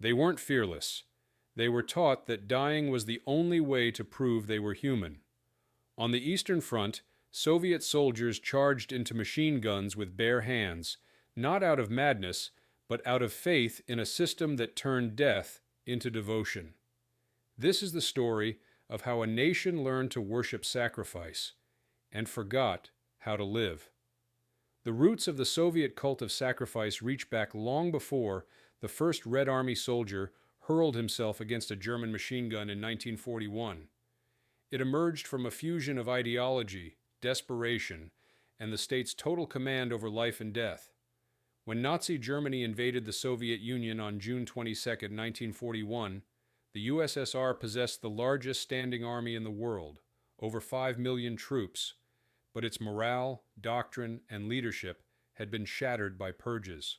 They weren't fearless. They were taught that dying was the only way to prove they were human. On the Eastern Front, Soviet soldiers charged into machine guns with bare hands, not out of madness, but out of faith in a system that turned death into devotion. This is the story of how a nation learned to worship sacrifice and forgot how to live. The roots of the Soviet cult of sacrifice reach back long before the first Red Army soldier hurled himself against a German machine gun in 1941. It emerged from a fusion of ideology, desperation, and the state's total command over life and death. When Nazi Germany invaded the Soviet Union on June 22, 1941, the USSR possessed the largest standing army in the world, over 5 million troops, but its morale, doctrine, and leadership had been shattered by purges.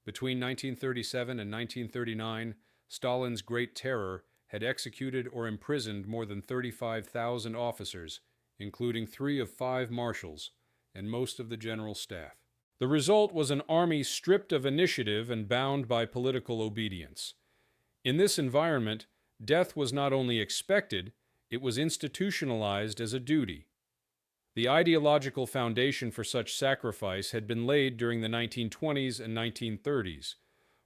Between 1937 and 1939, Stalin's Great Terror had executed or imprisoned more than 35,000 officers, including 3 of 5 marshals, and most of the general staff. The result was an army stripped of initiative and bound by political obedience. In this environment, death was not only expected, it was institutionalized as a duty. The ideological foundation for such sacrifice had been laid during the 1920s and 1930s.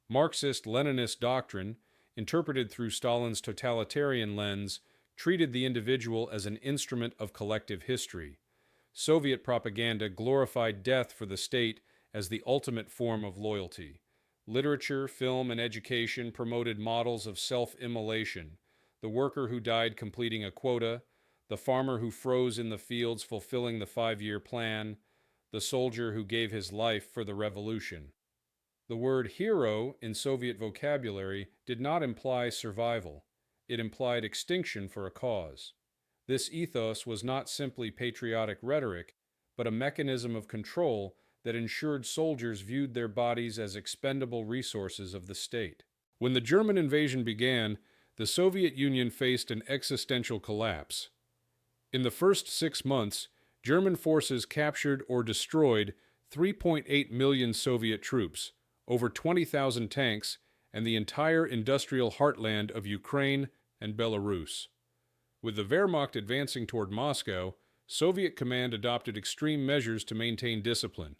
Marxist-Leninist doctrine, interpreted through Stalin's totalitarian lens, treated the individual as an instrument of collective history. Soviet propaganda glorified death for the state as the ultimate form of loyalty. Literature, film, and education promoted models of self-immolation: the worker who died completing a quota, the farmer who froze in the fields fulfilling the 5-year plan, the soldier who gave his life for the revolution. The word hero in Soviet vocabulary did not imply survival. It implied extinction for a cause. This ethos was not simply patriotic rhetoric, but a mechanism of control that ensured soldiers viewed their bodies as expendable resources of the state. When the German invasion began, the Soviet Union faced an existential collapse. In the first 6 months, German forces captured or destroyed 3.8 million Soviet troops, over 20,000 tanks, and the entire industrial heartland of Ukraine and Belarus. With the Wehrmacht advancing toward Moscow, Soviet command adopted extreme measures to maintain discipline.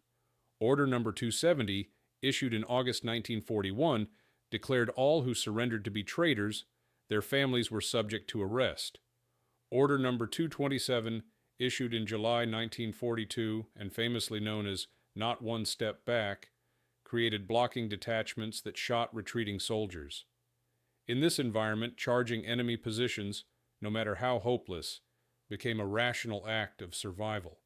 Order No. 270, issued in August 1941, declared all who surrendered to be traitors. Their families were subject to arrest. Order No. 227, issued in July 1942 and famously known as Not One Step Back, created blocking detachments that shot retreating soldiers. In this environment, charging enemy positions, no matter how hopeless, became a rational act of survival.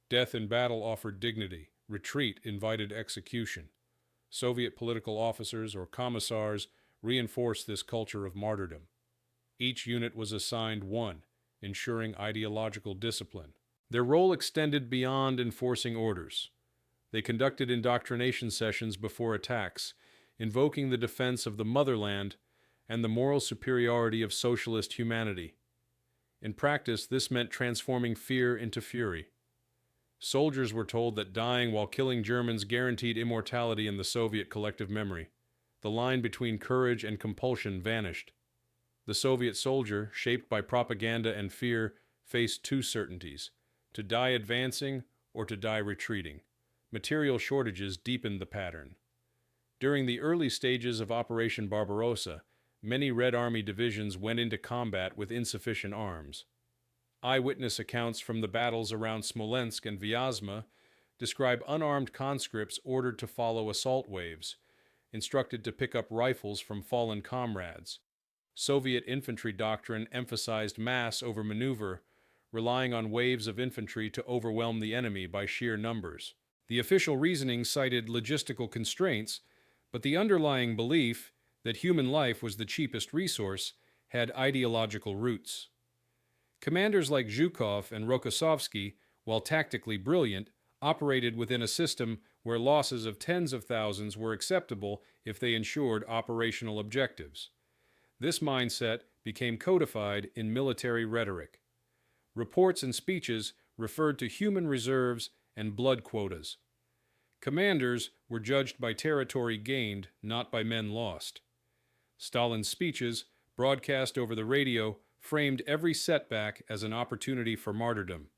Death in battle offered dignity. Retreat invited execution. Soviet political officers or commissars reinforced this culture of martyrdom. Each unit was assigned one, ensuring ideological discipline. Their role extended beyond enforcing orders. They conducted indoctrination sessions before attacks, invoking the defense of the motherland and the moral superiority of socialist humanity. In practice, this meant transforming fear into fury. Soldiers were told that dying while killing Germans guaranteed immortality in the Soviet collective memory. The line between courage and compulsion vanished. The Soviet soldier, shaped by propaganda and fear, faced 2 certainties: to die advancing or to die retreating. Material shortages deepened the pattern. During the early stages of Operation Barbarossa, many Red Army divisions went into combat with insufficient arms. Eyewitness accounts from the battles around Smolensk and Vyazma describe unarmed conscripts ordered to follow assault waves, instructed to pick up rifles from fallen comrades. Soviet infantry doctrine emphasized mass over maneuver, relying on waves of infantry to overwhelm the enemy by sheer numbers. The official reasoning cited logistical constraints, but the underlying belief that human life was the cheapest resource had ideological roots. Commanders like Zhukov and Rokossovsky, while tactically brilliant, operated within a system where losses of tens of thousands were acceptable if they ensured operational objectives. This mindset became codified in military rhetoric. Reports and speeches referred to human reserves and blood quotas. Commanders were judged by territory gained, not by men lost. Stalin's speeches, broadcast over the radio, framed every setback as an opportunity for martyrdom.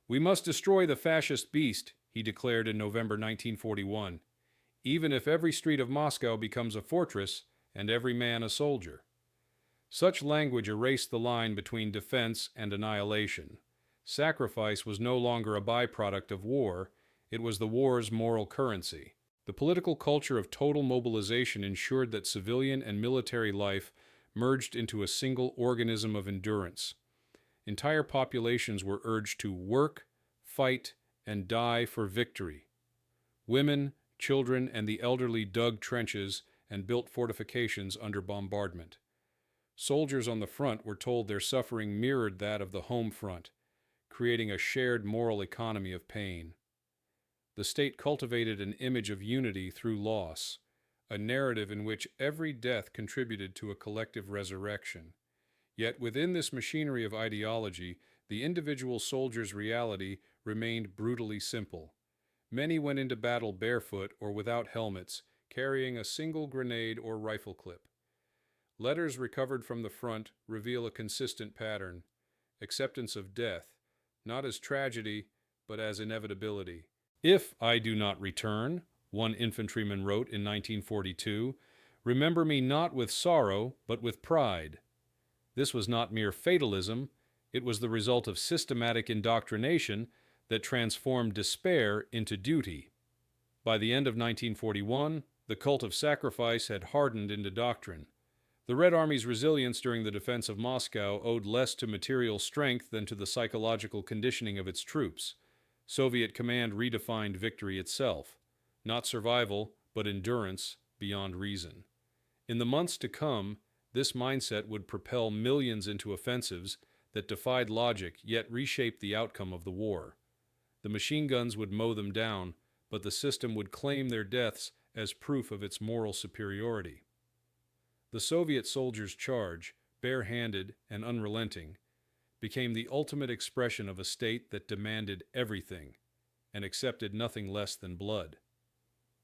"We must destroy the fascist beast," he declared in November 1941, "even if every street of Moscow becomes a fortress and every man a soldier." Such language erased the line between defense and annihilation. Sacrifice was no longer a byproduct of war, it was the war's moral currency. The political culture of total mobilization ensured that civilian and military life merged into a single organism of endurance. Entire populations were urged to work, fight, and die for victory. Women, children, and the elderly dug trenches and built fortifications under bombardment. Soldiers on the front were told their suffering mirrored that of the home front, creating a shared moral economy of pain. The state cultivated an image of unity through loss, a narrative in which every death contributed to a collective resurrection. Yet within this machinery of ideology, the individual soldier's reality remained brutally simple. Many went into battle barefoot or without helmets, carrying a single grenade or rifle clip. Letters recovered from the front reveal a consistent pattern: acceptance of death, not as tragedy, but as inevitability. "If I do not return," one infantryman wrote in 1942, "remember me not with sorrow, but with pride." This was not mere fatalism, it was the result of systematic indoctrination that transformed despair into duty. By the end of 1941, the cult of sacrifice had hardened into doctrine. The Red Army's resilience during the defense of Moscow owed less to material strength than to the psychological conditioning of its troops. Soviet command redefined victory itself, not survival, but endurance beyond reason. In the months to come, this mindset would propel millions into offensives that defied logic yet reshaped the outcome of the war. The machine guns would mow them down, but the system would claim their deaths as proof of its moral superiority. The Soviet soldiers' charge, barehanded and unrelenting, became the ultimate expression of a state that demanded everything and accepted nothing less than blood.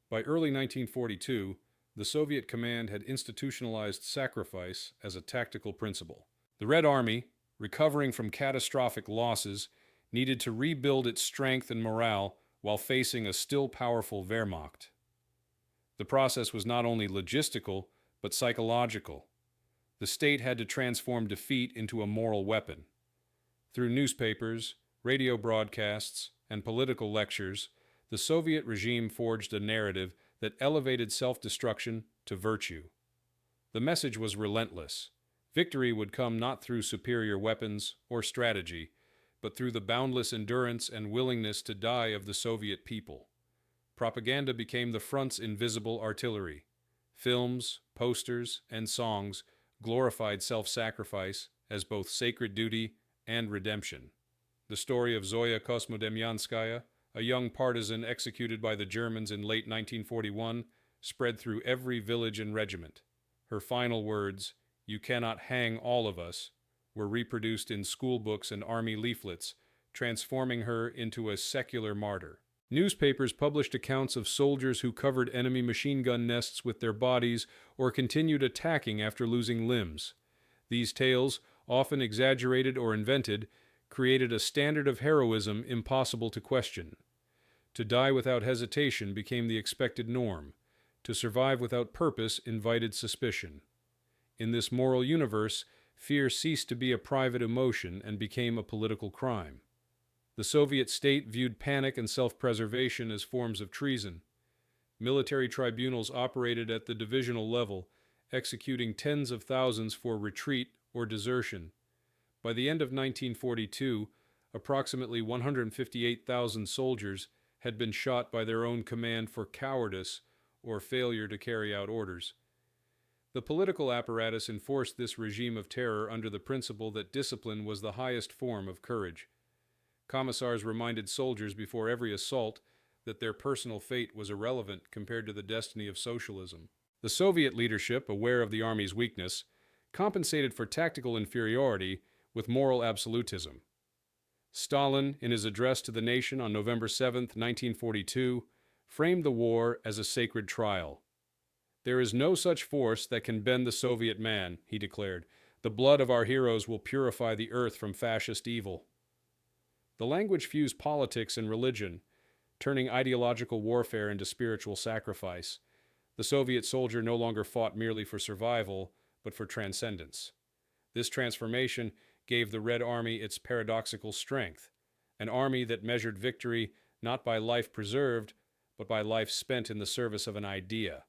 By early 1942, the Soviet command had institutionalized sacrifice as a tactical principle. The Red Army, recovering from catastrophic losses, needed to rebuild its strength and morale while facing a still powerful Wehrmacht. The process was not only logistical, but psychological. The state had to transform defeat into a moral weapon. Through newspapers, radio broadcasts, and political lectures, the Soviet regime forged a narrative that elevated self-destruction to virtue. The message was relentless. Victory would come not through superior weapons or strategy, but through the boundless endurance and willingness to die of the Soviet people. Propaganda became the front's invisible artillery. Films, posters, and songs glorified self-sacrifice as both sacred duty and redemption. The story of Zoya Kosmodemyanskaya, a young partisan executed by the Germans in late 1941, spread through every village and regiment. Her final words, "You cannot hang all of us," were reproduced in school books and army leaflets, transforming her into a secular martyr. Newspapers published accounts of soldiers who covered enemy machine gun nests with their bodies or continued attacking after losing limbs. These tales, often exaggerated or invented, created a standard of heroism impossible to question. To die without hesitation became the expected norm. To survive without purpose invited suspicion. In this moral universe, fear ceased to be a private emotion and became a political crime. The Soviet state viewed panic and self-preservation as forms of treason. Military tribunals operated at the divisional level, executing tens of thousands for retreat or desertion. By the end of 1942, approximately 158,000 soldiers had been shot by their own command for cowardice or failure to carry out orders. The political apparatus enforced this regime of terror under the principle that discipline was the highest form of courage. Commissars reminded soldiers before every assault that their personal fate was irrelevant compared to the destiny of socialism. The Soviet leadership, aware of the army's weakness, compensated for tactical inferiority with moral absolutism. Stalin, in his address to the nation on November 7, 1942, framed the war as a sacred trial. "There is no such force that can bend the Soviet man," he declared. "The blood of our heroes will purify the earth from fascist evil." The language fused politics and religion, turning ideological warfare into spiritual sacrifice. The Soviet soldier no longer fought merely for survival, but for transcendence. This transformation gave the Red Army its paradoxical strength, an army that measured victory not by life preserved, but by life spent in the service of an idea.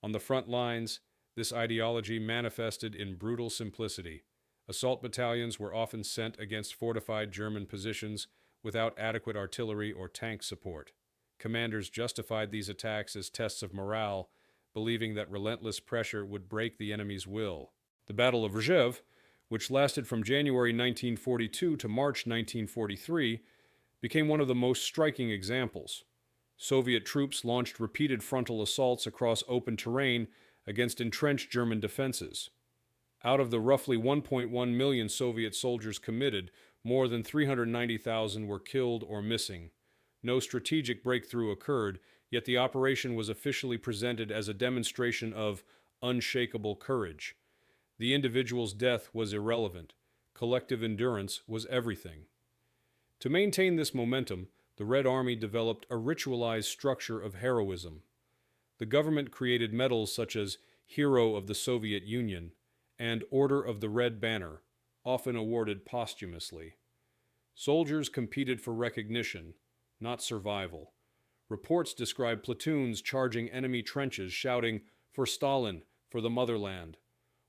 On the front lines, this ideology manifested in brutal simplicity. Assault battalions were often sent against fortified German positions without adequate artillery or tank support. Commanders justified these attacks as tests of morale, believing that relentless pressure would break the enemy's will. The Battle of Rzhev, which lasted from January 1942 to March 1943, became one of the most striking examples. Soviet troops launched repeated frontal assaults across open terrain against entrenched German defenses. Out of the roughly 1.1 million Soviet soldiers committed, more than 390,000 were killed or missing. No strategic breakthrough occurred, yet the operation was officially presented as a demonstration of unshakable courage. The individual's death was irrelevant. Collective endurance was everything. To maintain this momentum, the Red Army developed a ritualized structure of heroism. The government created medals such as Hero of the Soviet Union and Order of the Red Banner, often awarded posthumously. Soldiers competed for recognition, not survival. Reports describe platoons charging enemy trenches, shouting, "For Stalin, for the motherland,"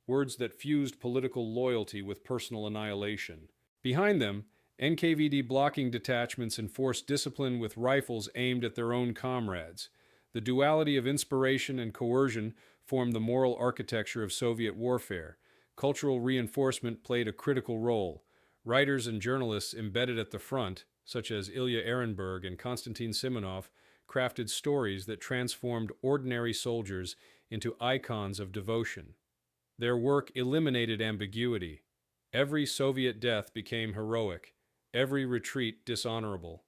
words that fused political loyalty with personal annihilation. Behind them, NKVD blocking detachments enforced discipline with rifles aimed at their own comrades. The duality of inspiration and coercion formed the moral architecture of Soviet warfare. Cultural reinforcement played a critical role. Writers and journalists embedded at the front, such as Ilya Ehrenberg and Konstantin Simonov, crafted stories that transformed ordinary soldiers into icons of devotion. Their work eliminated ambiguity. Every Soviet death became heroic, every retreat dishonorable.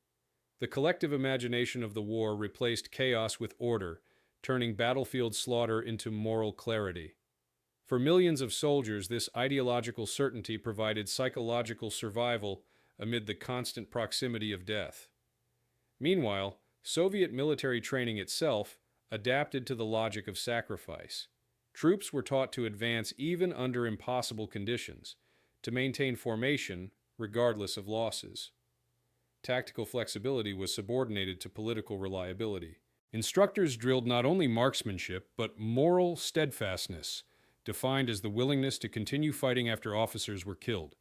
The collective imagination of the war replaced chaos with order, turning battlefield slaughter into moral clarity. For millions of soldiers, this ideological certainty provided psychological survival amid the constant proximity of death. Meanwhile, Soviet military training itself adapted to the logic of sacrifice. Troops were taught to advance even under impossible conditions, to maintain formation regardless of losses. Tactical flexibility was subordinated to political reliability. Instructors drilled not only marksmanship, but moral steadfastness, defined as the willingness to continue fighting after officers were killed.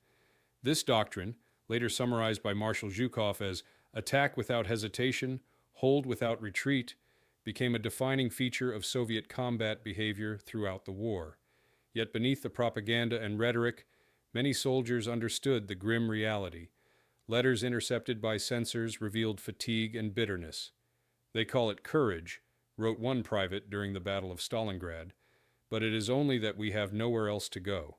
This doctrine, later summarized by Marshal Zhukov as attack without hesitation, hold without retreat, became a defining feature of Soviet combat behavior throughout the war. Yet beneath the propaganda and rhetoric, many soldiers understood the grim reality. Letters intercepted by censors revealed fatigue and bitterness. "They call it courage," wrote one private during the Battle of Stalingrad, "but it is only that we have nowhere else to go."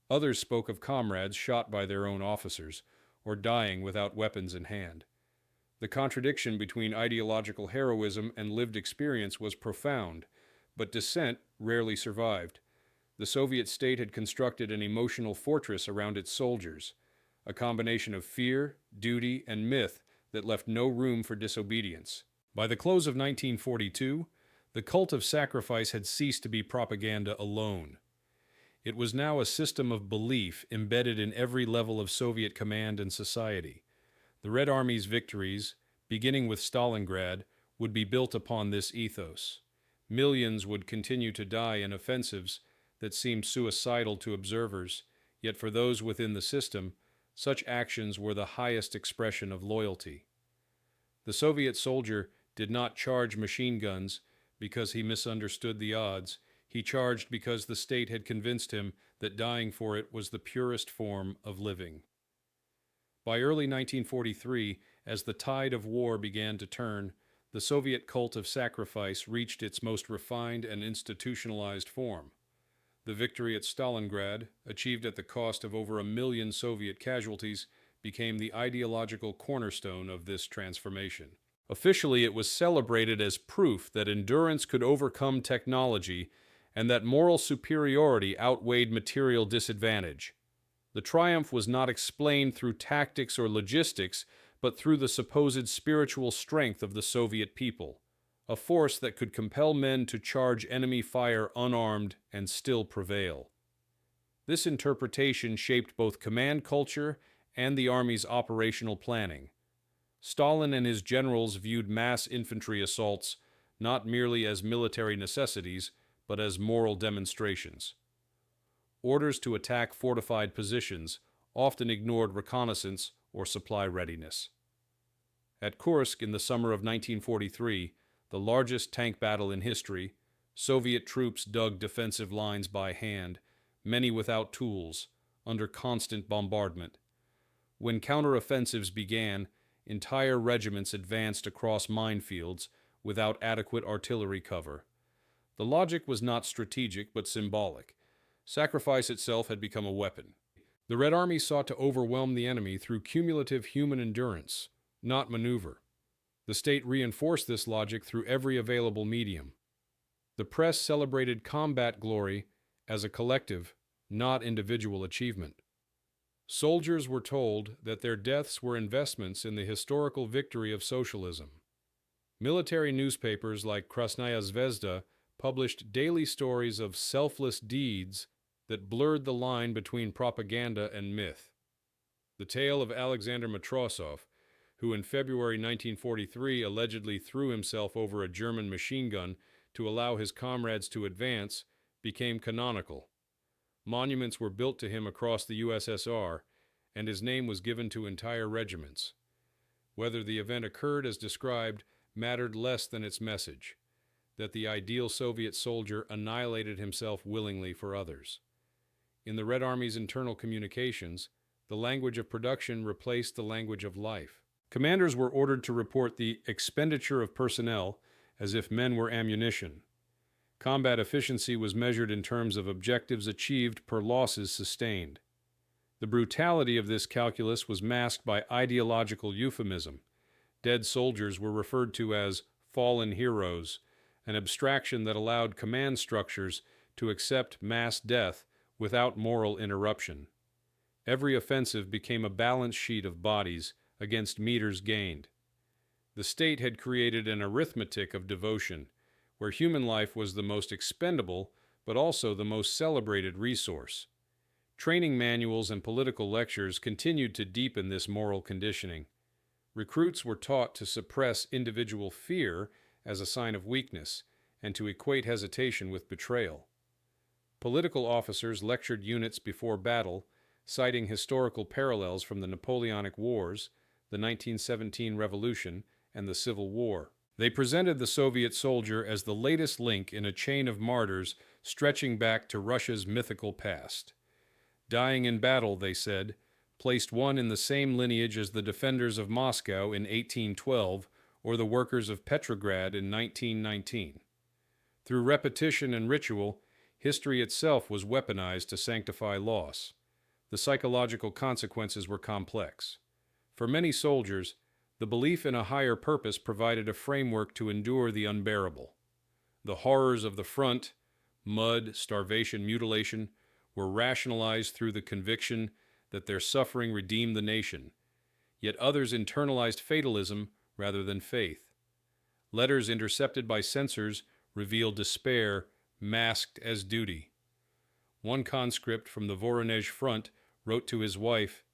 Others spoke of comrades shot by their own officers, or dying without weapons in hand. The contradiction between ideological heroism and lived experience was profound, but dissent rarely survived. The Soviet state had constructed an emotional fortress around its soldiers, a combination of fear, duty, and myth that left no room for disobedience. By the close of 1942, the cult of sacrifice had ceased to be propaganda alone. It was now a system of belief embedded in every level of Soviet command and society. The Red Army's victories, beginning with Stalingrad, would be built upon this ethos. Millions would continue to die in offensives that seemed suicidal to observers, yet for those within the system, such actions were the highest expression of loyalty. The Soviet soldier did not charge machine guns because he misunderstood the odds. He charged because the state had convinced him that dying for it was the purest form of living. By early 1943, as the tide of war began to turn, the Soviet cult of sacrifice reached its most refined and institutionalized form. The victory at Stalingrad, achieved at the cost of over 1 million Soviet casualties, became the ideological cornerstone of this transformation. Officially, it was celebrated as proof that endurance could overcome technology and that moral superiority outweighed material disadvantage. The triumph was not explained through tactics or logistics, but through the supposed spiritual strength of the Soviet people, a force that could compel men to charge enemy fire unarmed and still prevail. This interpretation shaped both command culture and the Army's operational planning. Stalin and his generals viewed mass infantry assaults not merely as military necessities, but as moral demonstrations. Orders to attack fortified positions often ignored reconnaissance or supply readiness. At Kursk in the summer of 1943, the largest tank battle in history, Soviet troops dug defensive lines by hand, many without tools, under constant bombardment. When counteroffensives began, entire regiments advanced across minefields without adequate artillery cover. The logic was not strategic but symbolic. Sacrifice itself had become a weapon. The Red Army sought to overwhelm the enemy through cumulative human endurance, not maneuver. The state reinforced this logic through every available medium. The press celebrated combat glory as a collective, not individual achievement. Soldiers were told that their deaths were investments in the historical victory of socialism. Military newspapers like Krasnaya Zvezda published daily stories of selfless deeds that blurred the line between propaganda and myth. The tale of Alexander Matrosov, who in February 1943 allegedly threw himself over a German machine gun to allow his comrades to advance, became canonical. Monuments were built to him across the USSR, and his name was given to entire regiments. Whether the event occurred as described mattered less than its message, that the ideal Soviet soldier annihilated himself willingly for others. In the Red Army's internal communications, the language of production replaced the language of life. Commanders were ordered to report the expenditure of personnel as if men were ammunition. Combat efficiency was measured in terms of objectives achieved per losses sustained. The brutality of this calculus was masked by ideological euphemism. Dead soldiers were referred to as fallen heroes, an abstraction that allowed command structures to accept mass death without moral interruption. Every offensive became a balance sheet of bodies against meters gained. The state had created an arithmetic of devotion, where human life was the most expendable but also the most celebrated resource. Training manuals and political lectures continued to deepen this moral conditioning. Recruits were taught to suppress individual fear as a sign of weakness and to equate hesitation with betrayal. Political officers lectured units before battle, citing historical parallels from the Napoleonic Wars, the 1917 Revolution, and the Civil War. They presented the Soviet soldier as the latest link in a chain of martyrs stretching back to Russia's mythical past. Dying in battle, they said, placed one in the same lineage as the defenders of Moscow in 1812 or the workers of Petrograd in 1919. Through repetition and ritual, history itself was weaponized to sanctify loss. The psychological consequences were complex. For many soldiers, the belief in a higher purpose provided a framework to endure the unbearable. The horrors of the front, mud, starvation, mutilation, were rationalized through the conviction that their suffering redeemed the nation. Yet others internalized fatalism rather than faith. Letters intercepted by censors revealed despair masked as duty. One conscript from the Voronezh front wrote to his wife,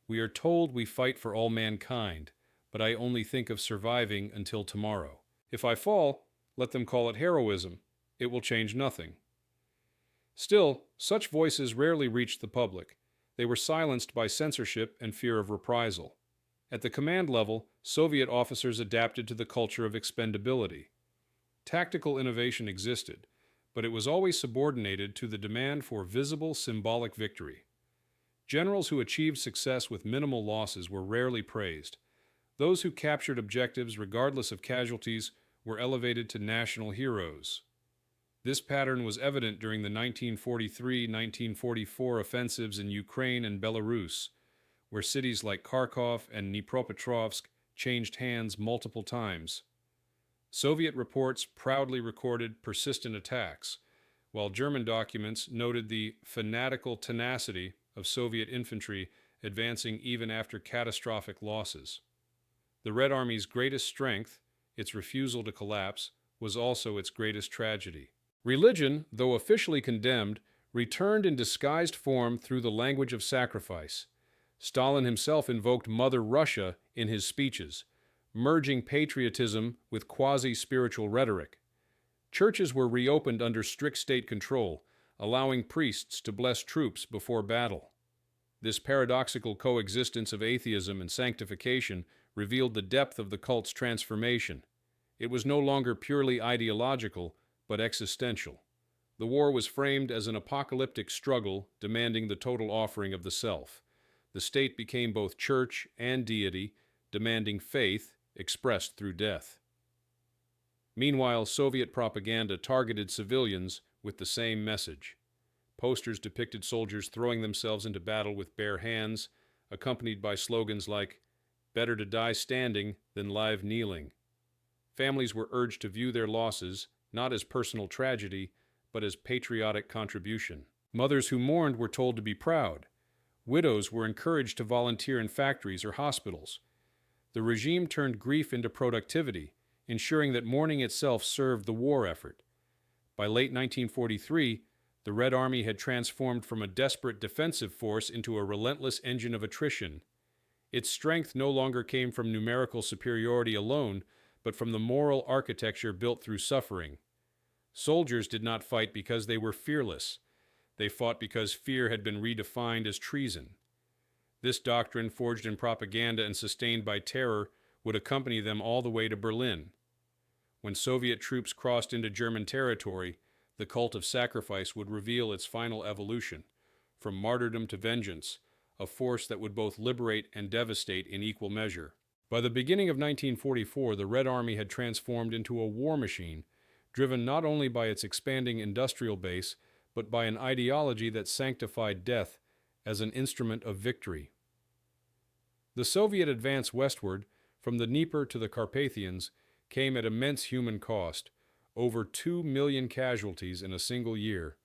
"We are told we fight for all mankind, but I only think of surviving until tomorrow. If I fall, let them call it heroism. It will change nothing." Still, such voices rarely reached the public. They were silenced by censorship and fear of reprisal. At the command level, Soviet officers adapted to the culture of expendability. Tactical innovation existed, but it was always subordinated to the demand for visible, symbolic victory. Generals who achieved success with minimal losses were rarely praised. Those who captured objectives regardless of casualties were elevated to national heroes. This pattern was evident during the 1943-1944 offensives in Ukraine and Belarus, where cities like Kharkov and Dnipropetrovsk changed hands multiple times. Soviet reports proudly recorded persistent attacks, while German documents noted the fanatical tenacity of Soviet infantry advancing even after catastrophic losses. The Red Army's greatest strength, its refusal to collapse, was also its greatest tragedy. Religion, though officially condemned, returned in disguised form through the language of sacrifice. Stalin himself invoked Mother Russia in his speeches, merging patriotism with quasi-spiritual rhetoric. Churches were reopened under strict state control, allowing priests to bless troops before battle. This paradoxical coexistence of atheism and sanctification revealed the depth of the cult's transformation. It was no longer purely ideological, but existential. The war was framed as an apocalyptic struggle demanding the total offering of the self. The state became both church and deity, demanding faith expressed through death. Meanwhile, Soviet propaganda targeted civilians with the same message. Posters depicted soldiers throwing themselves into battle with bare hands, accompanied by slogans like, "Better to die standing than live kneeling." Families were urged to view their losses not as personal tragedy, but as patriotic contribution. Mothers who mourned were told to be proud. Widows were encouraged to volunteer in factories or hospitals. The regime turned grief into productivity, ensuring that mourning itself served the war effort. By late 1943, the Red Army had transformed from a desperate defensive force into a relentless engine of attrition. Its strength no longer came from numerical superiority alone, but from the moral architecture built through suffering. Soldiers did not fight because they were fearless. They fought because fear had been redefined as treason. This doctrine, forged in propaganda and sustained by terror, would accompany them all the way to Berlin. When Soviet troops crossed into German territory, the cult of sacrifice would reveal its final evolution, from martyrdom to vengeance, a force that would both liberate and devastate in equal measure. By the beginning of 1944, the Red Army had transformed into a war machine, driven not only by its expanding industrial base, but by an ideology that sanctified death as an instrument of victory. The Soviet advance westward, from the Dnieper to the Carpathians, came at immense human cost, over 2 million casualties in a single year.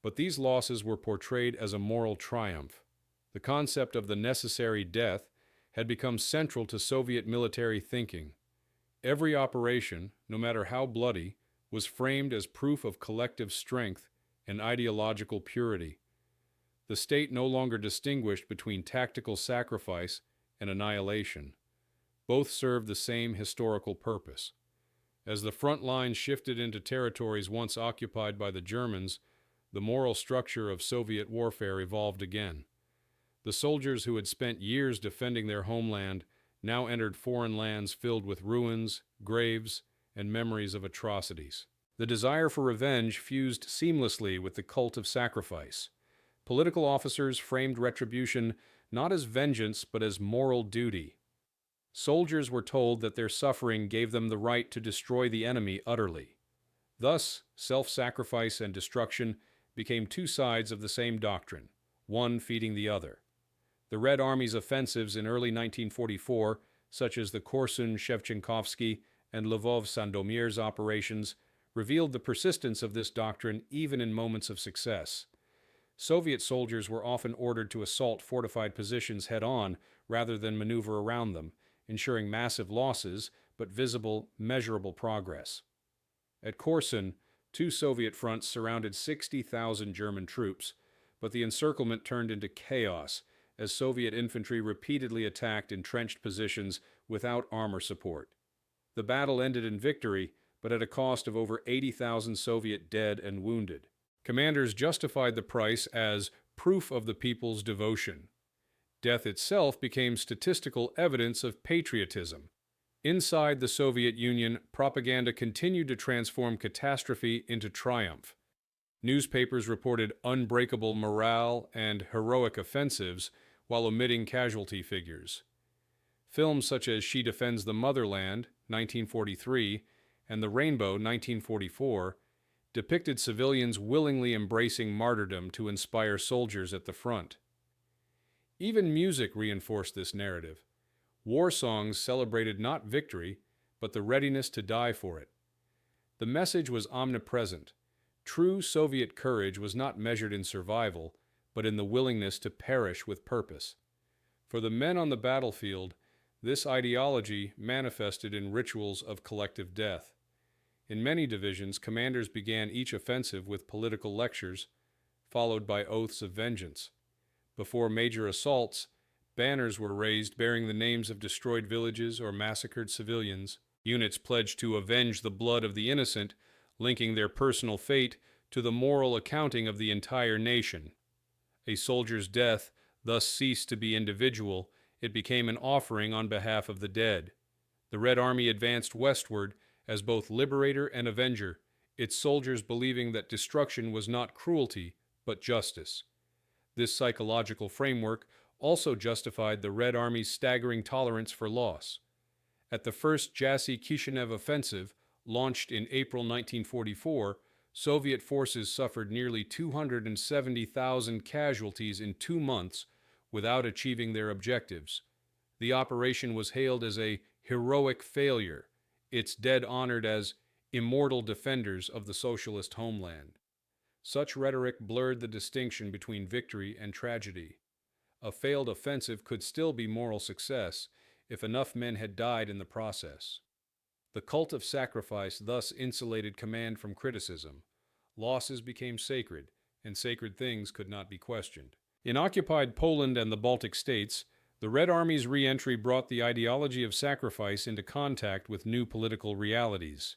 But these losses were portrayed as a moral triumph. The concept of the necessary death had become central to Soviet military thinking. Every operation, no matter how bloody, was framed as proof of collective strength and ideological purity. The state no longer distinguished between tactical sacrifice and annihilation. Both served the same historical purpose. As the front line shifted into territories once occupied by the Germans, the moral structure of Soviet warfare evolved again. The soldiers who had spent years defending their homeland now entered foreign lands filled with ruins, graves, and memories of atrocities. The desire for revenge fused seamlessly with the cult of sacrifice. Political officers framed retribution not as vengeance but as moral duty. Soldiers were told that their suffering gave them the right to destroy the enemy utterly. Thus, self-sacrifice and destruction became two sides of the same doctrine, one feeding the other. The Red Army's offensives in early 1944, such as the Korsun-Shevchenkovsky and Lvov-Sandomierz operations, revealed the persistence of this doctrine even in moments of success. Soviet soldiers were often ordered to assault fortified positions head-on rather than maneuver around them, ensuring massive losses but visible, measurable progress. At Korsun, 2 Soviet fronts surrounded 60,000 German troops, but the encirclement turned into chaos as Soviet infantry repeatedly attacked entrenched positions without armor support. The battle ended in victory, but at a cost of over 80,000 Soviet dead and wounded. Commanders justified the price as proof of the people's devotion. Death itself became statistical evidence of patriotism. Inside the Soviet Union, propaganda continued to transform catastrophe into triumph. Newspapers reported unbreakable morale and heroic offensives while omitting casualty figures. Films such as She Defends the Motherland, 1943, and The Rainbow, 1944, depicted civilians willingly embracing martyrdom to inspire soldiers at the front. Even music reinforced this narrative. War songs celebrated not victory, but the readiness to die for it. The message was omnipresent. True Soviet courage was not measured in survival, but in the willingness to perish with purpose. For the men on the battlefield, this ideology manifested in rituals of collective death. In many divisions, commanders began each offensive with political lectures, followed by oaths of vengeance. Before major assaults, banners were raised bearing the names of destroyed villages or massacred civilians. Units pledged to avenge the blood of the innocent, linking their personal fate to the moral accounting of the entire nation. A soldier's death thus ceased to be individual, it became an offering on behalf of the dead. The Red Army advanced westward as both liberator and avenger, its soldiers believing that destruction was not cruelty, but justice. This psychological framework also justified the Red Army's staggering tolerance for loss. At the first Jassy-Kishinev offensive, launched in April 1944, Soviet forces suffered nearly 270,000 casualties in 2 months without achieving their objectives. The operation was hailed as a heroic failure, its dead honored as immortal defenders of the socialist homeland. Such rhetoric blurred the distinction between victory and tragedy. A failed offensive could still be moral success if enough men had died in the process. The cult of sacrifice thus insulated command from criticism. Losses became sacred, and sacred things could not be questioned. In occupied Poland and the Baltic states, the Red Army's re-entry brought the ideology of sacrifice into contact with new political realities.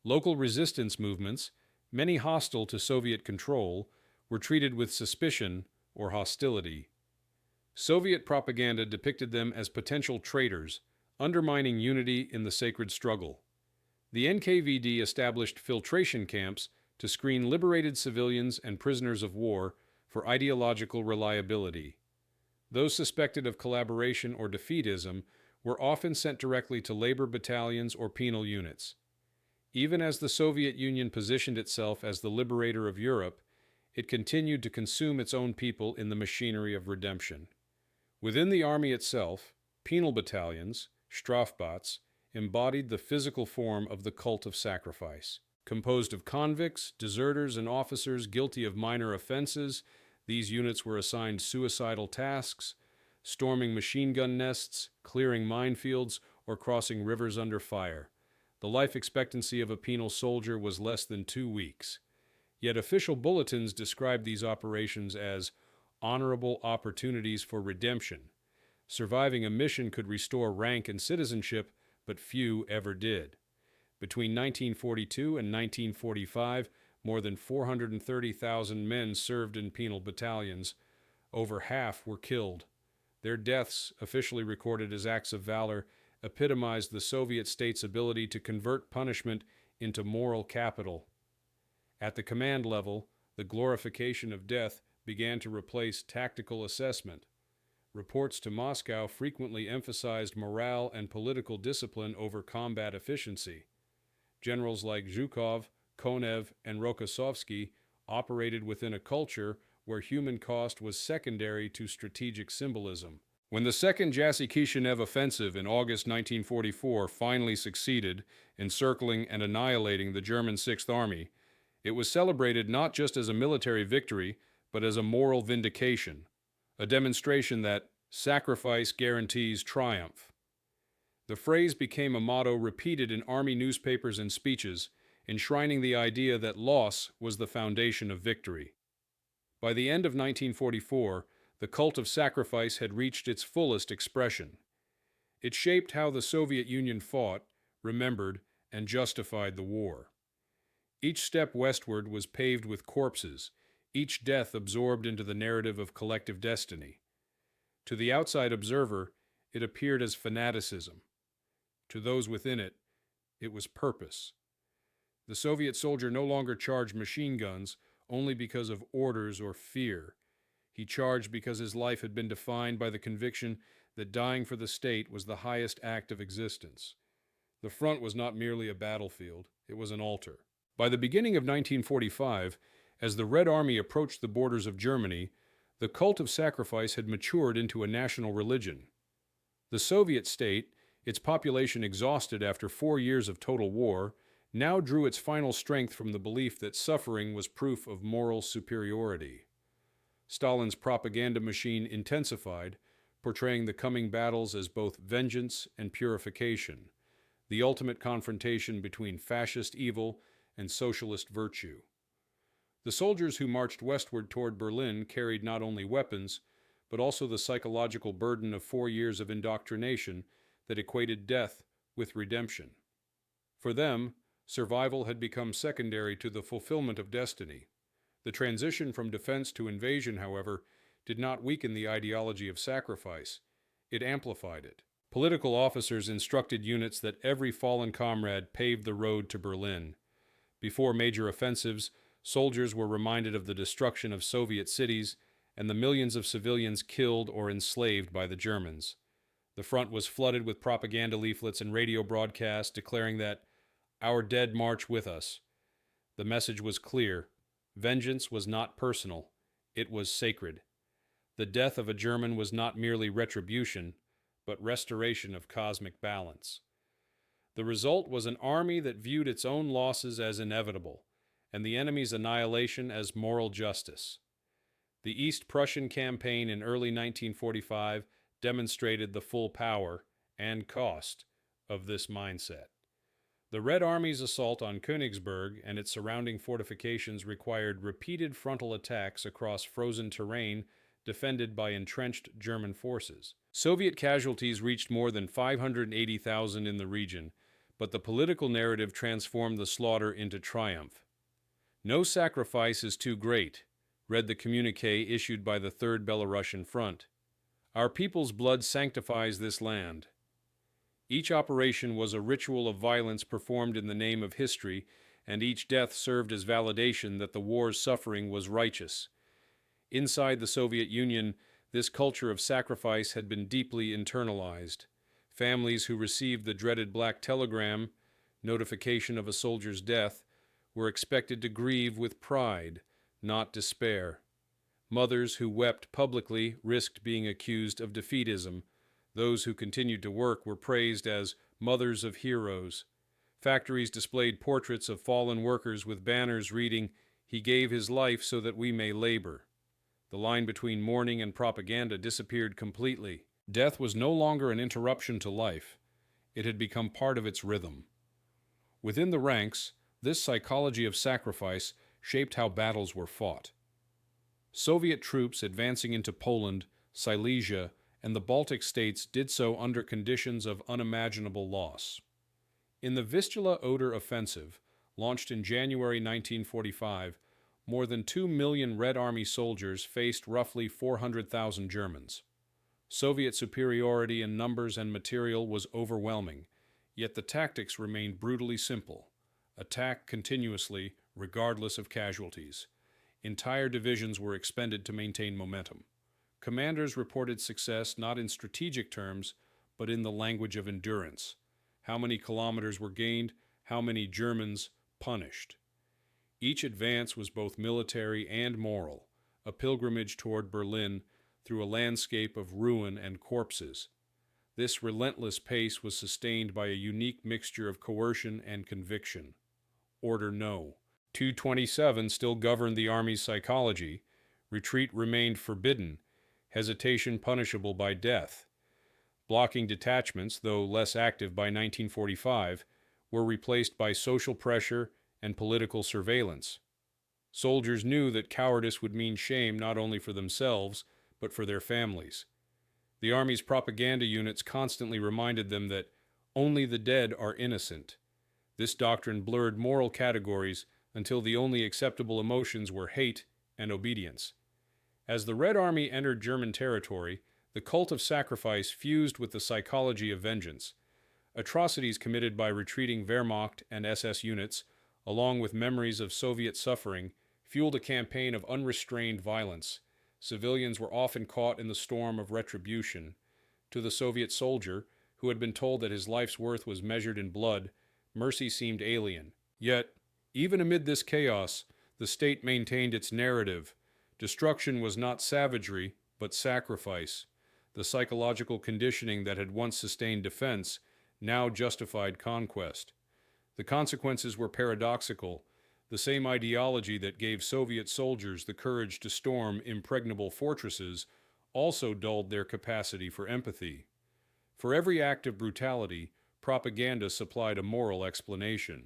Local resistance movements, many hostile to Soviet control, were treated with suspicion or hostility. Soviet propaganda depicted them as potential traitors, undermining unity in the sacred struggle. The NKVD established filtration camps to screen liberated civilians and prisoners of war for ideological reliability. Those suspected of collaboration or defeatism were often sent directly to labor battalions or penal units. Even as the Soviet Union positioned itself as the liberator of Europe, it continued to consume its own people in the machinery of redemption. Within the army itself, penal battalions, Strafbats, embodied the physical form of the cult of sacrifice. Composed of convicts, deserters, and officers guilty of minor offenses, these units were assigned suicidal tasks, storming machine gun nests, clearing minefields, or crossing rivers under fire. The life expectancy of a penal soldier was less than 2 weeks. Yet official bulletins described these operations as honorable opportunities for redemption. Surviving a mission could restore rank and citizenship, but few ever did. Between 1942 and 1945, more than 430,000 men served in penal battalions. Over half were killed. Their deaths, officially recorded as acts of valor, epitomized the Soviet state's ability to convert punishment into moral capital. At the command level, the glorification of death began to replace tactical assessment. Reports to Moscow frequently emphasized morale and political discipline over combat efficiency. Generals like Zhukov, Konev, and Rokossovsky operated within a culture where human cost was secondary to strategic symbolism. When the Second Jassy-Kishinev offensive in August 1944 finally succeeded, encircling and annihilating the German Sixth Army, it was celebrated not just as a military victory, but as a moral vindication, a demonstration that sacrifice guarantees triumph. The phrase became a motto repeated in Army newspapers and speeches, enshrining the idea that loss was the foundation of victory. By the end of 1944, the cult of sacrifice had reached its fullest expression. It shaped how the Soviet Union fought, remembered, and justified the war. Each step westward was paved with corpses, each death absorbed into the narrative of collective destiny. To the outside observer, it appeared as fanaticism. To those within it, it was purpose. The Soviet soldier no longer charged machine guns only because of orders or fear. He charged because his life had been defined by the conviction that dying for the state was the highest act of existence. The front was not merely a battlefield, it was an altar. By the beginning of 1945, as the Red Army approached the borders of Germany, The cult of sacrifice had matured into a national religion. The Soviet state, its population exhausted after 4 years of total war, now drew its final strength from the belief that suffering was proof of moral superiority. Stalin's propaganda machine intensified, portraying the coming battles as both vengeance and purification, the ultimate confrontation between fascist evil and socialist virtue. The soldiers who marched westward toward Berlin carried not only weapons, but also the psychological burden of 4 years of indoctrination that equated death with redemption. For them, survival had become secondary to the fulfillment of destiny. The transition from defense to invasion, however, did not weaken the ideology of sacrifice. It amplified it. Political officers instructed units that every fallen comrade paved the road to Berlin. Before major offensives, soldiers were reminded of the destruction of Soviet cities and the millions of civilians killed or enslaved by the Germans. The front was flooded with propaganda leaflets and radio broadcasts declaring that "Our dead march with us." The message was clear. Vengeance was not personal. It was sacred. The death of a German was not merely retribution, but restoration of cosmic balance. The result was an army that viewed its own losses as inevitable, and the enemy's annihilation as moral justice. The East Prussian campaign in early 1945 demonstrated the full power and cost of this mindset. The Red Army's assault on Königsberg and its surrounding fortifications required repeated frontal attacks across frozen terrain defended by entrenched German forces. Soviet casualties reached more than 580,000 in the region, but the political narrative transformed the slaughter into triumph. "No sacrifice is too great," read the communiqué issued by the Third Belarusian Front. "Our people's blood sanctifies this land." Each operation was a ritual of violence performed in the name of history, and each death served as validation that the war's suffering was righteous. Inside the Soviet Union, this culture of sacrifice had been deeply internalized. Families who received the dreaded black telegram, notification of a soldier's death, were expected to grieve with pride, not despair. Mothers who wept publicly risked being accused of defeatism. Those who continued to work were praised as mothers of heroes. Factories displayed portraits of fallen workers with banners reading, "He gave his life so that we may labor." The line between mourning and propaganda disappeared completely. Death was no longer an interruption to life. It had become part of its rhythm. Within the ranks, this psychology of sacrifice shaped how battles were fought. Soviet troops advancing into Poland, Silesia, and the Baltic states did so under conditions of unimaginable loss. In the Vistula-Oder offensive, launched in January 1945, more than 2 million Red Army soldiers faced roughly 400,000 Germans. Soviet superiority in numbers and material was overwhelming, yet the tactics remained brutally simple. Attack continuously, regardless of casualties. Entire divisions were expended to maintain momentum. Commanders reported success not in strategic terms, but in the language of endurance. How many kilometers were gained, how many Germans punished. Each advance was both military and moral, a pilgrimage toward Berlin through a landscape of ruin and corpses. This relentless pace was sustained by a unique mixture of coercion and conviction. Order no. 227 still governed the Army's psychology. Retreat remained forbidden, hesitation punishable by death. Blocking detachments, though less active by 1945, were replaced by social pressure and political surveillance. Soldiers knew that cowardice would mean shame not only for themselves, but for their families. The Army's propaganda units constantly reminded them that only the dead are innocent. This doctrine blurred moral categories until the only acceptable emotions were hate and obedience. As the Red Army entered German territory, the cult of sacrifice fused with the psychology of vengeance. Atrocities committed by retreating Wehrmacht and SS units, along with memories of Soviet suffering, fueled a campaign of unrestrained violence. Civilians were often caught in the storm of retribution. To the Soviet soldier, who had been told that his life's worth was measured in blood, mercy seemed alien. Yet, even amid this chaos, the state maintained its narrative. Destruction was not savagery, but sacrifice. The psychological conditioning that had once sustained defense now justified conquest. The consequences were paradoxical. The same ideology that gave Soviet soldiers the courage to storm impregnable fortresses also dulled their capacity for empathy. For every act of brutality, propaganda supplied a moral explanation.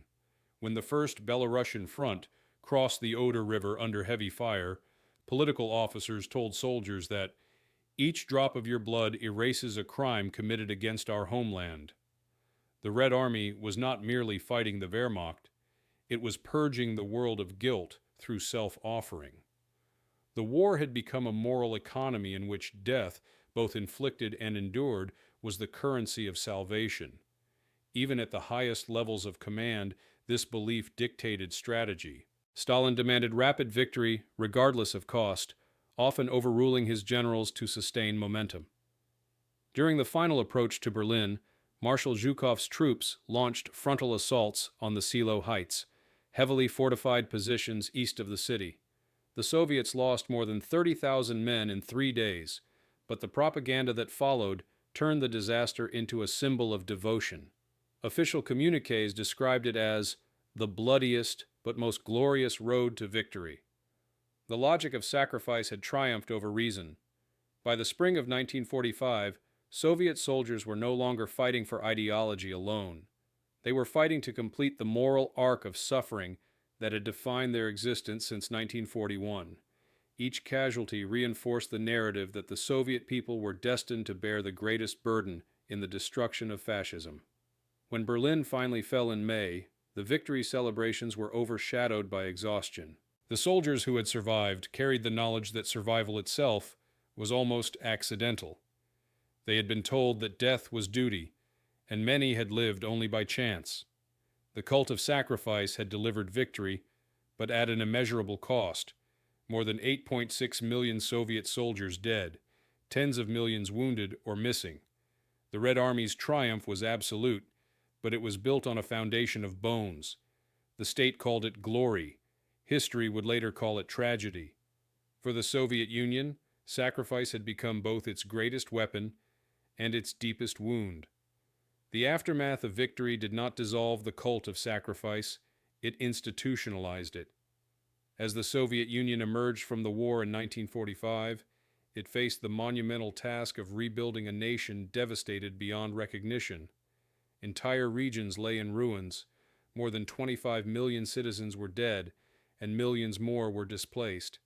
When the First Belarusian Front crossed the Oder River under heavy fire, political officers told soldiers that each drop of your blood erases a crime committed against our homeland. The Red Army was not merely fighting the Wehrmacht, it was purging the world of guilt through self-offering. The war had become a moral economy in which death, both inflicted and endured, was the currency of salvation. Even at the highest levels of command, this belief dictated strategy. Stalin demanded rapid victory, regardless of cost, often overruling his generals to sustain momentum. During the final approach to Berlin, Marshal Zhukov's troops launched frontal assaults on the Silo Heights, heavily fortified positions east of the city. The Soviets lost more than 30,000 men in 3 days, but the propaganda that followed turned the disaster into a symbol of devotion. Official communiques described it as the bloodiest but most glorious road to victory. The logic of sacrifice had triumphed over reason. By the spring of 1945, Soviet soldiers were no longer fighting for ideology alone. They were fighting to complete the moral arc of suffering that had defined their existence since 1941. Each casualty reinforced the narrative that the Soviet people were destined to bear the greatest burden in the destruction of fascism. When Berlin finally fell in May, the victory celebrations were overshadowed by exhaustion. The soldiers who had survived carried the knowledge that survival itself was almost accidental. They had been told that death was duty, and many had lived only by chance. The cult of sacrifice had delivered victory, but at an immeasurable cost. More than 8.6 million Soviet soldiers dead, tens of millions wounded or missing. The Red Army's triumph was absolute, but it was built on a foundation of bones. The state called it glory. History would later call it tragedy. For the Soviet Union, sacrifice had become both its greatest weapon and its deepest wound. The aftermath of victory did not dissolve the cult of sacrifice, it institutionalized it. As the Soviet Union emerged from the war in 1945, it faced the monumental task of rebuilding a nation devastated beyond recognition. Entire regions lay in ruins, more than 25 million citizens were dead, and millions more were displaced.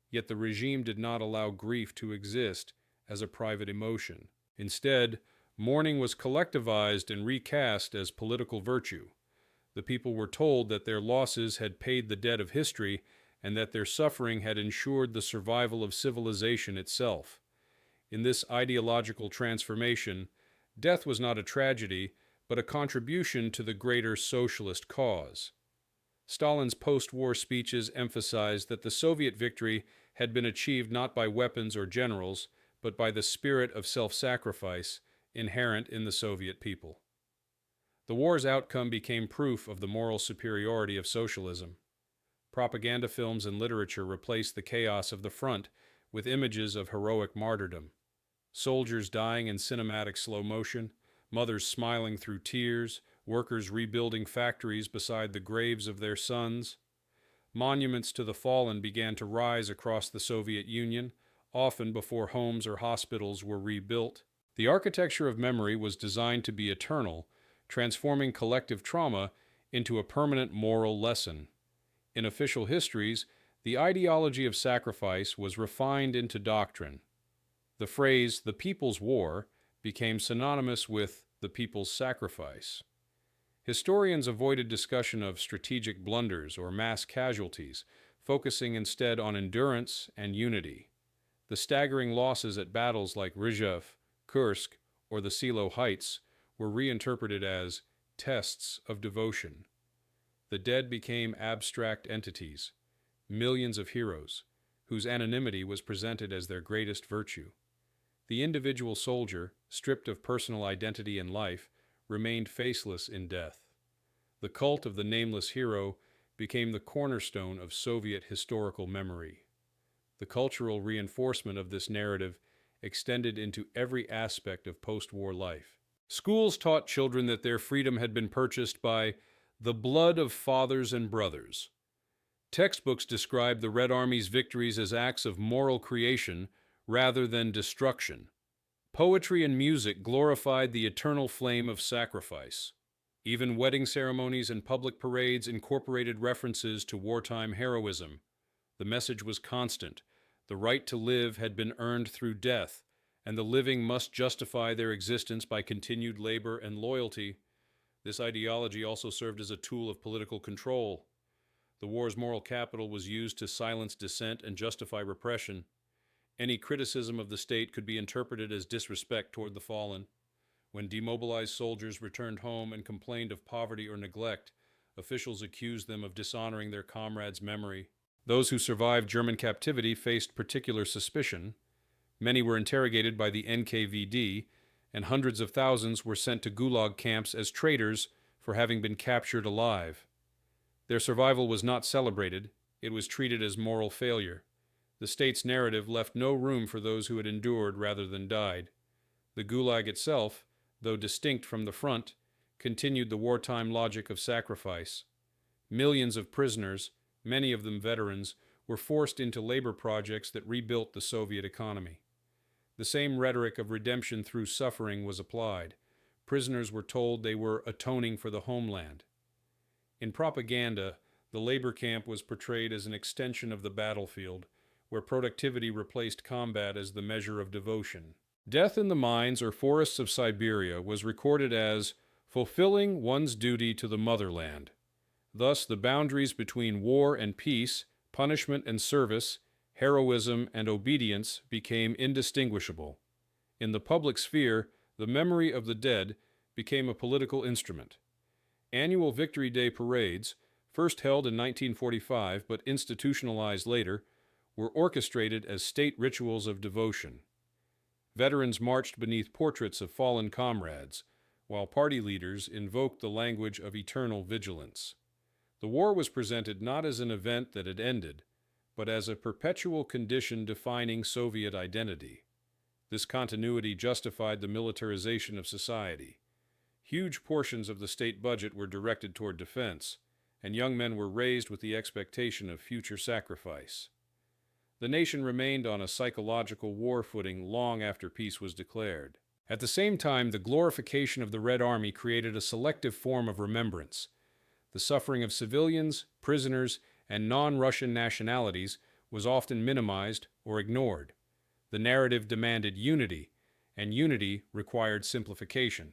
Yet the regime did not allow grief to exist as a private emotion. Instead, mourning was collectivized and recast as political virtue. The people were told that their losses had paid the debt of history and that their suffering had ensured the survival of civilization itself. In this ideological transformation, death was not a tragedy, but a contribution to the greater socialist cause. Stalin's post-war speeches emphasized that the Soviet victory had been achieved not by weapons or generals, but by the spirit of self-sacrifice inherent in the Soviet people. The war's outcome became proof of the moral superiority of socialism. Propaganda films and literature replaced the chaos of the front with images of heroic martyrdom. Soldiers dying in cinematic slow motion, mothers smiling through tears, workers rebuilding factories beside the graves of their sons. Monuments to the fallen began to rise across the Soviet Union, often before homes or hospitals were rebuilt. The architecture of memory was designed to be eternal, transforming collective trauma into a permanent moral lesson. In official histories, the ideology of sacrifice was refined into doctrine. The phrase, "the people's war," became synonymous with the people's sacrifice. Historians avoided discussion of strategic blunders or mass casualties, focusing instead on endurance and unity. The staggering losses at battles like Rzhev, Kursk, or the Silo Heights were reinterpreted as tests of devotion. The dead became abstract entities, millions of heroes, whose anonymity was presented as their greatest virtue. The individual soldier, stripped of personal identity and life, remained faceless in death. The cult of the nameless hero became the cornerstone of Soviet historical memory. The cultural reinforcement of this narrative extended into every aspect of post-war life. Schools taught children that their freedom had been purchased by the blood of fathers and brothers. Textbooks described the Red Army's victories as acts of moral creation rather than destruction. Poetry and music glorified the eternal flame of sacrifice. Even wedding ceremonies and public parades incorporated references to wartime heroism. The message was constant. The right to live had been earned through death, and the living must justify their existence by continued labor and loyalty. This ideology also served as a tool of political control. The war's moral capital was used to silence dissent and justify repression. Any criticism of the state could be interpreted as disrespect toward the fallen. When demobilized soldiers returned home and complained of poverty or neglect, officials accused them of dishonoring their comrades' memory. Those who survived German captivity faced particular suspicion. Many were interrogated by the NKVD, and hundreds of thousands were sent to gulag camps as traitors for having been captured alive. Their survival was not celebrated. It was treated as moral failure. The state's narrative left no room for those who had endured rather than died. The gulag itself, though distinct from the front, continued the wartime logic of sacrifice. Millions of prisoners, many of them veterans, were forced into labor projects that rebuilt the Soviet economy. The same rhetoric of redemption through suffering was applied. Prisoners were told they were atoning for the homeland. In propaganda, the labor camp was portrayed as an extension of the battlefield, where productivity replaced combat as the measure of devotion. Death in the mines or forests of Siberia was recorded as fulfilling one's duty to the motherland. Thus, the boundaries between war and peace, punishment and service, heroism and obedience became indistinguishable. In the public sphere, the memory of the dead became a political instrument. Annual Victory Day parades, first held in 1945 but institutionalized later, were orchestrated as state rituals of devotion. Veterans marched beneath portraits of fallen comrades, while party leaders invoked the language of eternal vigilance. The war was presented not as an event that had ended, but as a perpetual condition defining Soviet identity. This continuity justified the militarization of society. Huge portions of the state budget were directed toward defense, and young men were raised with the expectation of future sacrifice. The nation remained on a psychological war footing long after peace was declared. At the same time, the glorification of the Red Army created a selective form of remembrance. The suffering of civilians, prisoners, and non-Russian nationalities was often minimized or ignored. The narrative demanded unity, and unity required simplification.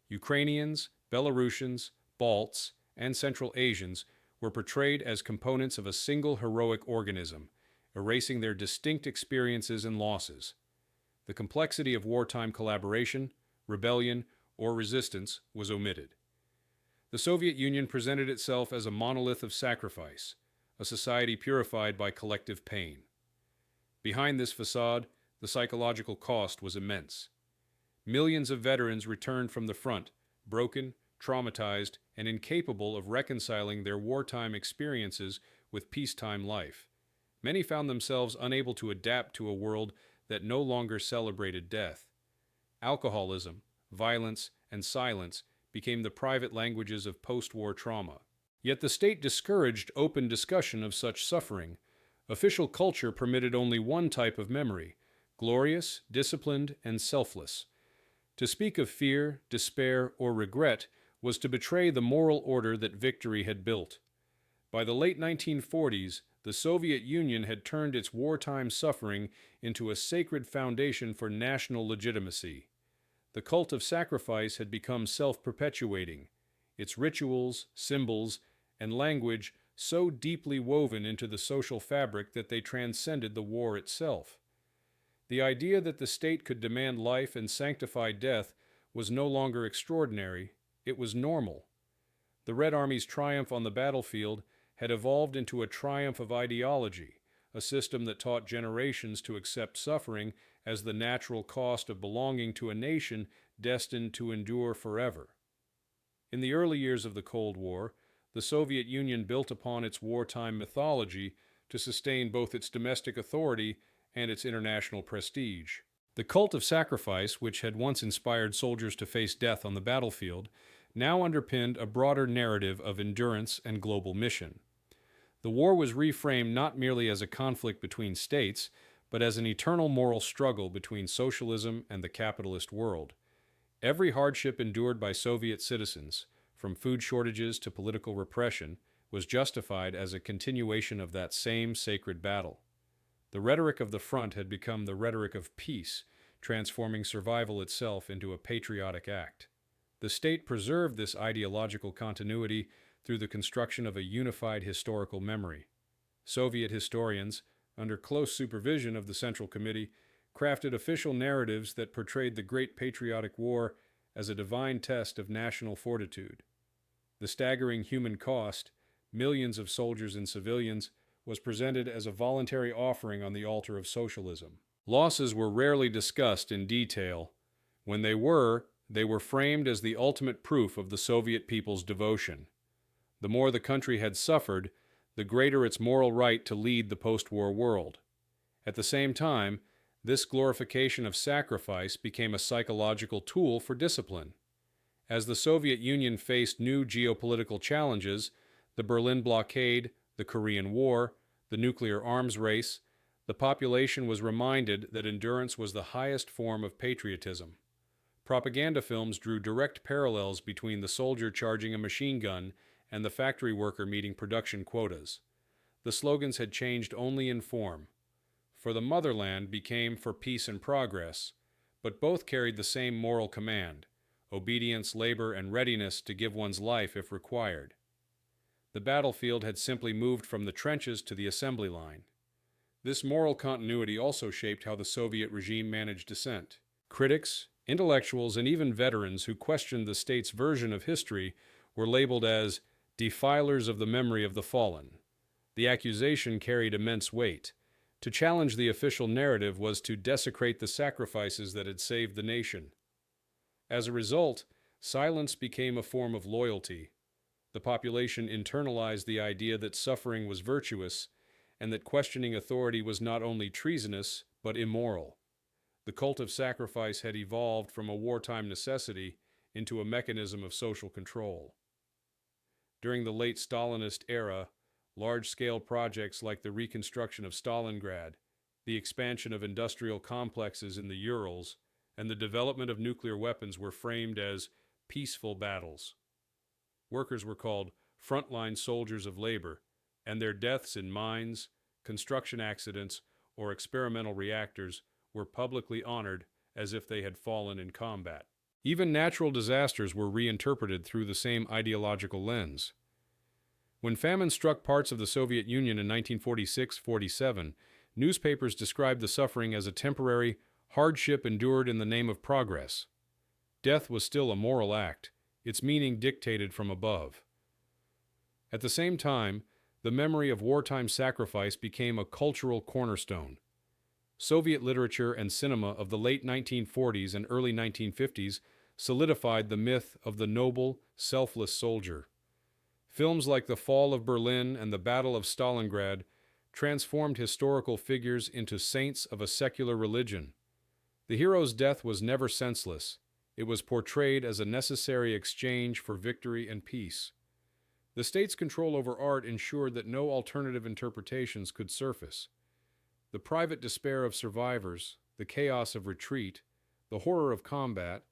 Ukrainians, Belarusians, Balts, and Central Asians were portrayed as components of a single heroic organism, erasing their distinct experiences and losses. The complexity of wartime collaboration, rebellion, or resistance was omitted. The Soviet Union presented itself as a monolith of sacrifice, a society purified by collective pain. Behind this facade, the psychological cost was immense. Millions of veterans returned from the front, broken, traumatized, and incapable of reconciling their wartime experiences with peacetime life. Many found themselves unable to adapt to a world that no longer celebrated death. Alcoholism, violence, and silence became the private languages of post-war trauma. Yet the state discouraged open discussion of such suffering. Official culture permitted only one type of memory: glorious, disciplined, and selfless. To speak of fear, despair, or regret was to betray the moral order that victory had built. By the late 1940s, the Soviet Union had turned its wartime suffering into a sacred foundation for national legitimacy. The cult of sacrifice had become self-perpetuating, its rituals, symbols, and language so deeply woven into the social fabric that they transcended the war itself. The idea that the state could demand life and sanctify death was no longer extraordinary, it was normal. The Red Army's triumph on the battlefield had evolved into a triumph of ideology, a system that taught generations to accept suffering as the natural cost of belonging to a nation destined to endure forever. In the early years of the Cold War, the Soviet Union built upon its wartime mythology to sustain both its domestic authority and its international prestige. The cult of sacrifice, which had once inspired soldiers to face death on the battlefield, now underpinned a broader narrative of endurance and global mission. The war was reframed not merely as a conflict between states, but as an eternal moral struggle between socialism and the capitalist world. Every hardship endured by Soviet citizens, from food shortages to political repression, was justified as a continuation of that same sacred battle. The rhetoric of the front had become the rhetoric of peace, transforming survival itself into a patriotic act. The state preserved this ideological continuity through the construction of a unified historical memory. Soviet historians, under close supervision of the Central Committee, crafted official narratives that portrayed the Great Patriotic War as a divine test of national fortitude. The staggering human cost, millions of soldiers and civilians, was presented as a voluntary offering on the altar of socialism. Losses were rarely discussed in detail. When they were framed as the ultimate proof of the Soviet people's devotion. The more the country had suffered, the greater its moral right to lead the post-war world. At the same time, this glorification of sacrifice became a psychological tool for discipline. As the Soviet Union faced new geopolitical challenges, the Berlin blockade, the Korean War, the nuclear arms race, the population was reminded that endurance was the highest form of patriotism. Propaganda films drew direct parallels between the soldier charging a machine gun and the factory worker meeting production quotas. The slogans had changed only in form. For the motherland became for peace and progress, but both carried the same moral command: obedience, labor, and readiness to give one's life if required. The battlefield had simply moved from the trenches to the assembly line. This moral continuity also shaped how the Soviet regime managed dissent. Critics, intellectuals, and even veterans who questioned the state's version of history were labeled as defilers of the memory of the fallen. The accusation carried immense weight. To challenge the official narrative was to desecrate the sacrifices that had saved the nation. As a result, silence became a form of loyalty. The population internalized the idea that suffering was virtuous, and that questioning authority was not only treasonous, but immoral. The cult of sacrifice had evolved from a wartime necessity into a mechanism of social control. During the late Stalinist era, large-scale projects like the reconstruction of Stalingrad, the expansion of industrial complexes in the Urals, and the development of nuclear weapons were framed as peaceful battles. Workers were called frontline soldiers of labor, and their deaths in mines, construction accidents, or experimental reactors were publicly honored as if they had fallen in combat. Even natural disasters were reinterpreted through the same ideological lens. When famine struck parts of the Soviet Union in 1946-47, newspapers described the suffering as a temporary hardship endured in the name of progress. Death was still a moral act, its meaning dictated from above. At the same time, the memory of wartime sacrifice became a cultural cornerstone. Soviet literature and cinema of the late 1940s and early 1950s solidified the myth of the noble, selfless soldier. Films like The Fall of Berlin and The Battle of Stalingrad transformed historical figures into saints of a secular religion. The hero's death was never senseless. It was portrayed as a necessary exchange for victory and peace. The state's control over art ensured that no alternative interpretations could surface. The private despair of survivors, the chaos of retreat, the horror of combat,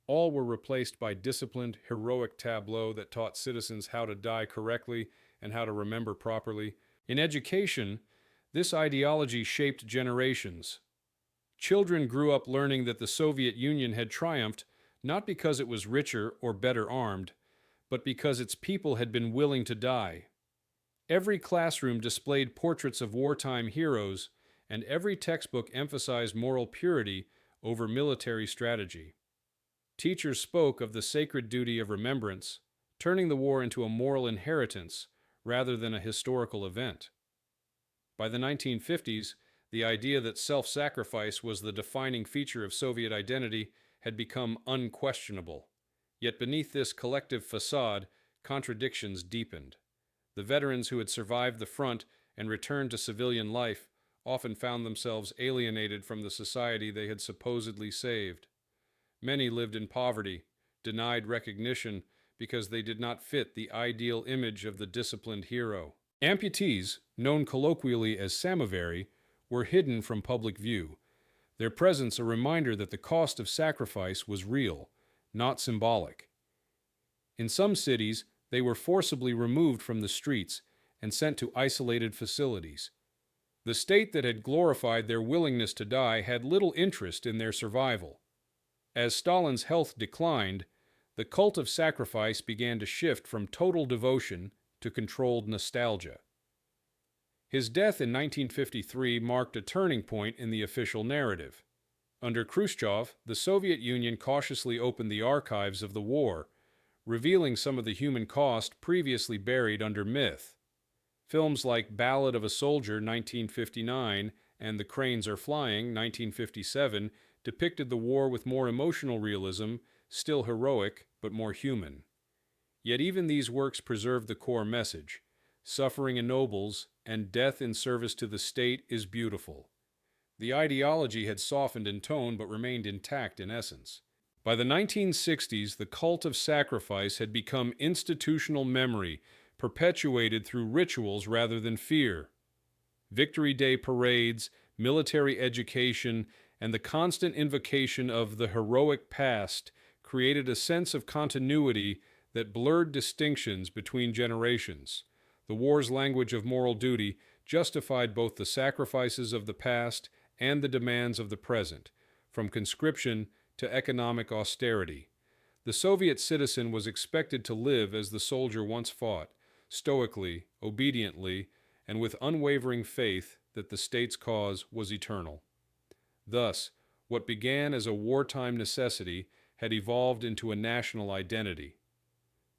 all were replaced by disciplined, heroic tableaux that taught citizens how to die correctly and how to remember properly. In education, this ideology shaped generations. Children grew up learning that the Soviet Union had triumphed not because it was richer or better armed, but because its people had been willing to die. Every classroom displayed portraits of wartime heroes, and every textbook emphasized moral purity over military strategy. Teachers spoke of the sacred duty of remembrance, turning the war into a moral inheritance rather than a historical event. By the 1950s, the idea that self-sacrifice was the defining feature of Soviet identity had become unquestionable. Yet beneath this collective facade, contradictions deepened. The veterans who had survived the front and returned to civilian life often found themselves alienated from the society they had supposedly saved. Many lived in poverty, denied recognition because they did not fit the ideal image of the disciplined hero. Amputees, known colloquially as samovari, were hidden from public view, their presence a reminder that the cost of sacrifice was real, not symbolic. In some cities, they were forcibly removed from the streets and sent to isolated facilities. The state that had glorified their willingness to die had little interest in their survival. As Stalin's health declined, the cult of sacrifice began to shift from total devotion to controlled nostalgia. His death in 1953 marked a turning point in the official narrative. Under Khrushchev, the Soviet Union cautiously opened the archives of the war, revealing some of the human cost previously buried under myth. Films like Ballad of a Soldier, 1959, and The Cranes Are Flying, 1957, depicted the war with more emotional realism, still heroic, but more human. Yet even these works preserve the core message: suffering ennobles, and death in service to the state is beautiful. The ideology had softened in tone but remained intact in essence. By the 1960s, the cult of sacrifice had become institutional memory, perpetuated through rituals rather than fear. Victory Day parades, military education, and the constant invocation of the heroic past created a sense of continuity that blurred distinctions between generations. The war's language of moral duty justified both the sacrifices of the past and the demands of the present, from conscription to economic austerity. The Soviet citizen was expected to live as the soldier once fought, stoically, obediently, and with unwavering faith that the state's cause was eternal. Thus, what began as a wartime necessity had evolved into a national identity.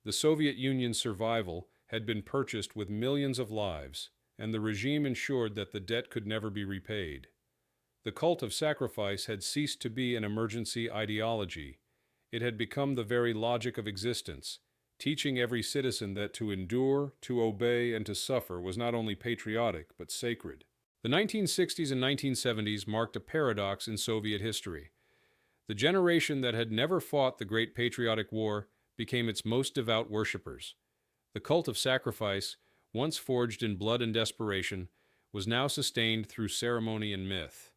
The Soviet Union's survival had been purchased with millions of lives, and the regime ensured that the debt could never be repaid. The cult of sacrifice had ceased to be an emergency ideology. It had become the very logic of existence, teaching every citizen that to endure, to obey, and to suffer was not only patriotic, but sacred. The 1960s and 1970s marked a paradox in Soviet history. The generation that had never fought the Great Patriotic War became its most devout worshippers. The cult of sacrifice, once forged in blood and desperation, was now sustained through ceremony and myth.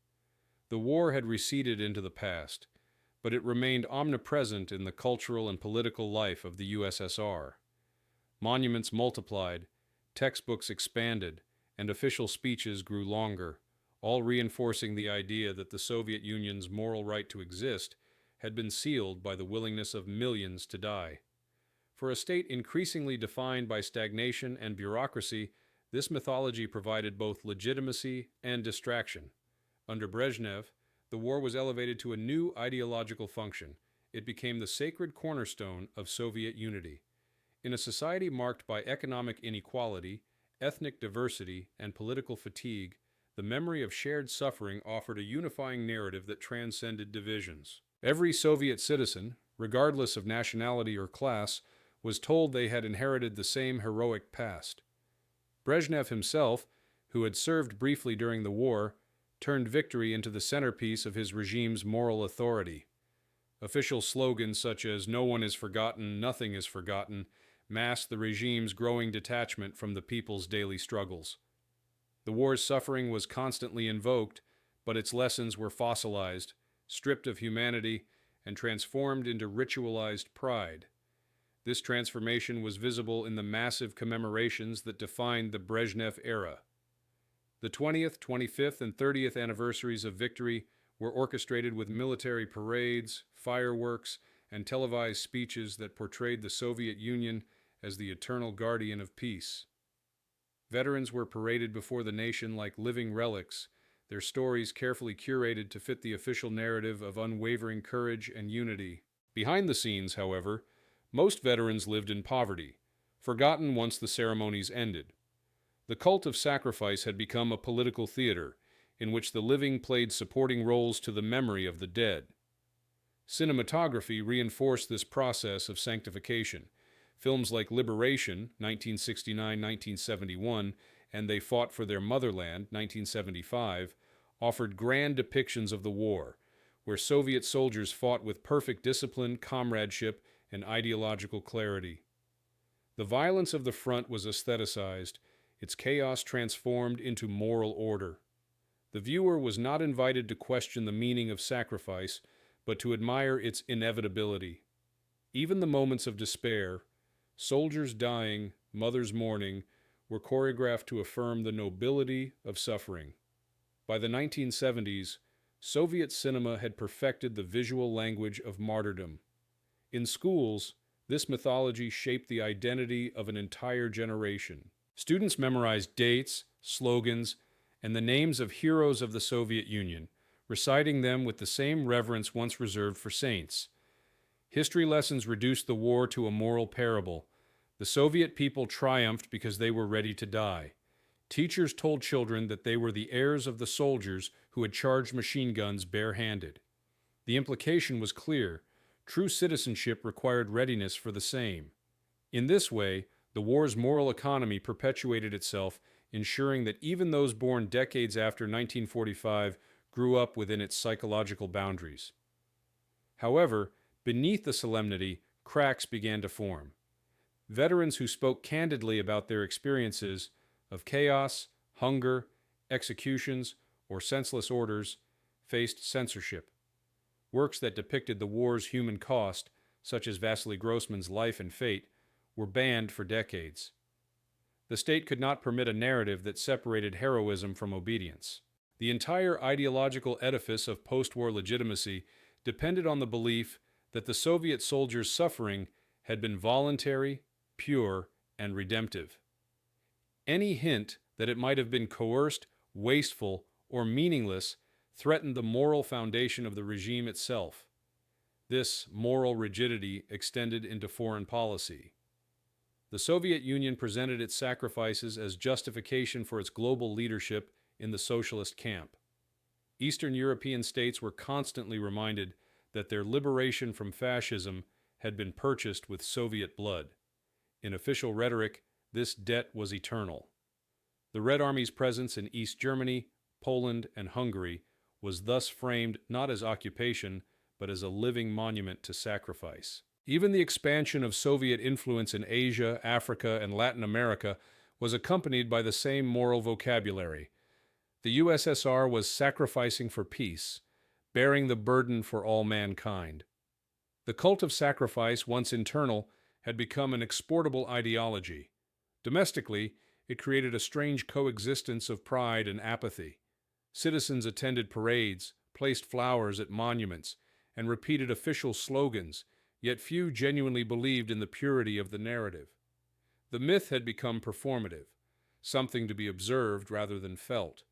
The war had receded into the past, but it remained omnipresent in the cultural and political life of the USSR. Monuments multiplied, textbooks expanded, and official speeches grew longer, all reinforcing the idea that the Soviet Union's moral right to exist had been sealed by the willingness of millions to die. For a state increasingly defined by stagnation and bureaucracy, this mythology provided both legitimacy and distraction. Under Brezhnev, the war was elevated to a new ideological function. It became the sacred cornerstone of Soviet unity. In a society marked by economic inequality, ethnic diversity, and political fatigue, the memory of shared suffering offered a unifying narrative that transcended divisions. Every Soviet citizen, regardless of nationality or class, was told they had inherited the same heroic past. Brezhnev himself, who had served briefly during the war, turned victory into the centerpiece of his regime's moral authority. Official slogans such as "No one is forgotten, nothing is forgotten," masked the regime's growing detachment from the people's daily struggles. The war's suffering was constantly invoked, but its lessons were fossilized, stripped of humanity, and transformed into ritualized pride. This transformation was visible in the massive commemorations that defined the Brezhnev era. The 20th, 25th, and 30th anniversaries of victory were orchestrated with military parades, fireworks, and televised speeches that portrayed the Soviet Union as the eternal guardian of peace. Veterans were paraded before the nation like living relics, their stories carefully curated to fit the official narrative of unwavering courage and unity. Behind the scenes, however, most veterans lived in poverty, forgotten once the ceremonies ended. The cult of sacrifice had become a political theater, in which the living played supporting roles to the memory of the dead. Cinematography reinforced this process of sanctification. Films like Liberation, 1969-1971, and They Fought for Their Motherland, 1975, offered grand depictions of the war, where Soviet soldiers fought with perfect discipline, comradeship, and ideological clarity. The violence of the front was aestheticized, its chaos transformed into moral order. The viewer was not invited to question the meaning of sacrifice, but to admire its inevitability. Even the moments of despair, soldiers dying, mothers mourning, were choreographed to affirm the nobility of suffering. By the 1970s, Soviet cinema had perfected the visual language of martyrdom. In schools, this mythology shaped the identity of an entire generation. Students memorized dates, slogans, and the names of heroes of the Soviet Union, reciting them with the same reverence once reserved for saints. History lessons reduced the war to a moral parable. The Soviet people triumphed because they were ready to die. Teachers told children that they were the heirs of the soldiers who had charged machine guns barehanded. The implication was clear. True citizenship required readiness for the same. In this way, the war's moral economy perpetuated itself, ensuring that even those born decades after 1945 grew up within its psychological boundaries. However, beneath the solemnity, cracks began to form. Veterans who spoke candidly about their experiences of chaos, hunger, executions, or senseless orders faced censorship. Works that depicted the war's human cost, such as Vasily Grossman's Life and Fate, were banned for decades. The state could not permit a narrative that separated heroism from obedience. The entire ideological edifice of post-war legitimacy depended on the belief that the Soviet soldiers' suffering had been voluntary, pure, and redemptive. Any hint that it might have been coerced, wasteful, or meaningless threatened the moral foundation of the regime itself. This moral rigidity extended into foreign policy. The Soviet Union presented its sacrifices as justification for its global leadership in the socialist camp. Eastern European states were constantly reminded that their liberation from fascism had been purchased with Soviet blood. In official rhetoric, this debt was eternal. The Red Army's presence in East Germany, Poland, and Hungary was thus framed not as occupation, but as a living monument to sacrifice. Even the expansion of Soviet influence in Asia, Africa, and Latin America was accompanied by the same moral vocabulary. The USSR was sacrificing for peace, bearing the burden for all mankind. The cult of sacrifice, once internal, had become an exportable ideology. Domestically, it created a strange coexistence of pride and apathy. Citizens attended parades, placed flowers at monuments, and repeated official slogans, yet few genuinely believed in the purity of the narrative. The myth had become performative, something to be observed rather than felt.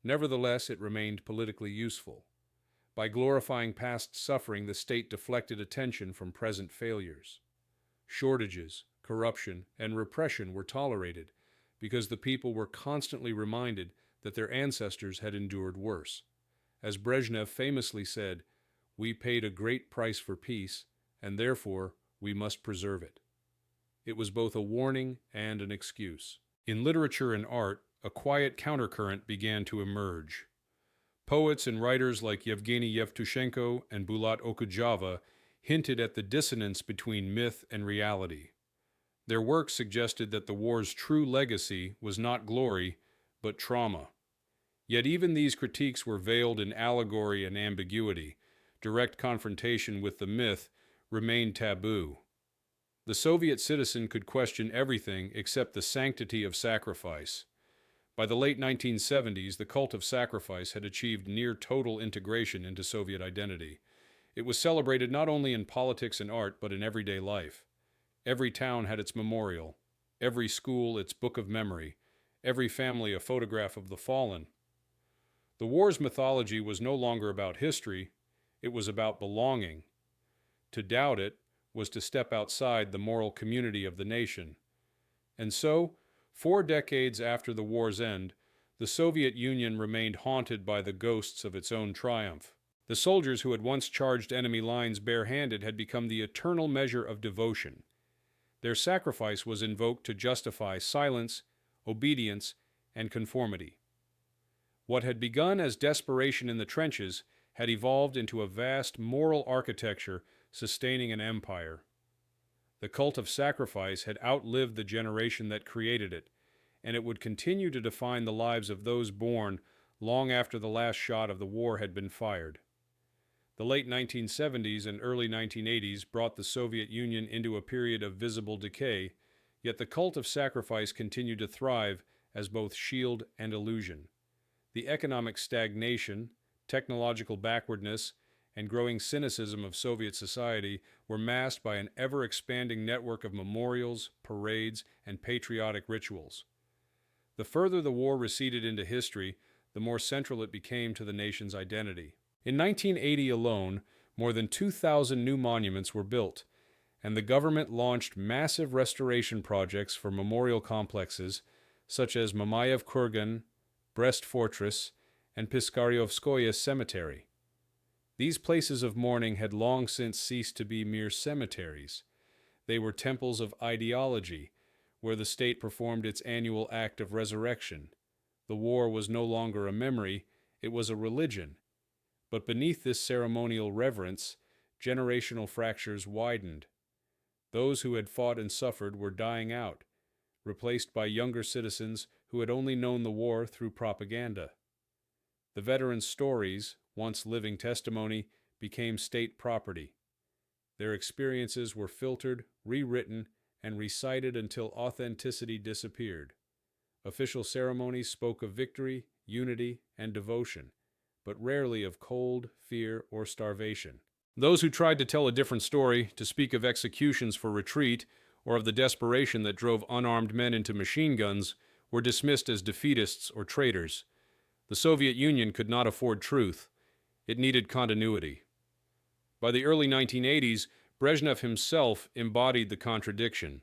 Nevertheless, it remained politically useful. By glorifying past suffering, the state deflected attention from present failures. Shortages, corruption, and repression were tolerated because the people were constantly reminded that their ancestors had endured worse. As Brezhnev famously said, "We paid a great price for peace, and therefore we must preserve it." It was both a warning and an excuse. In literature and art, a quiet countercurrent began to emerge. Poets and writers like Yevgeny Yevtushenko and Bulat Okudjava hinted at the dissonance between myth and reality. Their work suggested that the war's true legacy was not glory, but trauma. Yet even these critiques were veiled in allegory and ambiguity. Direct confrontation with the myth remained taboo. The Soviet citizen could question everything except the sanctity of sacrifice. By the late 1970s, the cult of sacrifice had achieved near total integration into Soviet identity. It was celebrated not only in politics and art, but in everyday life. Every town had its memorial, every school its book of memory, every family a photograph of the fallen. The war's mythology was no longer about history, it was about belonging. To doubt it was to step outside the moral community of the nation. And so, 4 decades after the war's end, the Soviet Union remained haunted by the ghosts of its own triumph. The soldiers who had once charged enemy lines barehanded had become the eternal measure of devotion. Their sacrifice was invoked to justify silence, obedience, and conformity. What had begun as desperation in the trenches had evolved into a vast moral architecture sustaining an empire. The cult of sacrifice had outlived the generation that created it, and it would continue to define the lives of those born long after the last shot of the war had been fired. The late 1970s and early 1980s brought the Soviet Union into a period of visible decay, yet the cult of sacrifice continued to thrive as both shield and illusion. The economic stagnation, technological backwardness, and growing cynicism of Soviet society were masked by an ever-expanding network of memorials, parades, and patriotic rituals. The further the war receded into history, the more central it became to the nation's identity. In 1980 alone, more than 2,000 new monuments were built, and the government launched massive restoration projects for memorial complexes such as Mamayev Kurgan, Brest Fortress, and Piskaryovskoye Cemetery. These places of mourning had long since ceased to be mere cemeteries. They were temples of ideology, where the state performed its annual act of resurrection. The war was no longer a memory, it was a religion. But beneath this ceremonial reverence, generational fractures widened. Those who had fought and suffered were dying out, replaced by younger citizens who had only known the war through propaganda. The veterans' stories, once living testimony, became state property. Their experiences were filtered, rewritten, and recited until authenticity disappeared. Official ceremonies spoke of victory, unity, and devotion, but rarely of cold, fear, or starvation. Those who tried to tell a different story, to speak of executions for retreat, or of the desperation that drove unarmed men into machine guns, were dismissed as defeatists or traitors. The Soviet Union could not afford truth. It needed continuity. By the early 1980s, Brezhnev himself embodied the contradiction.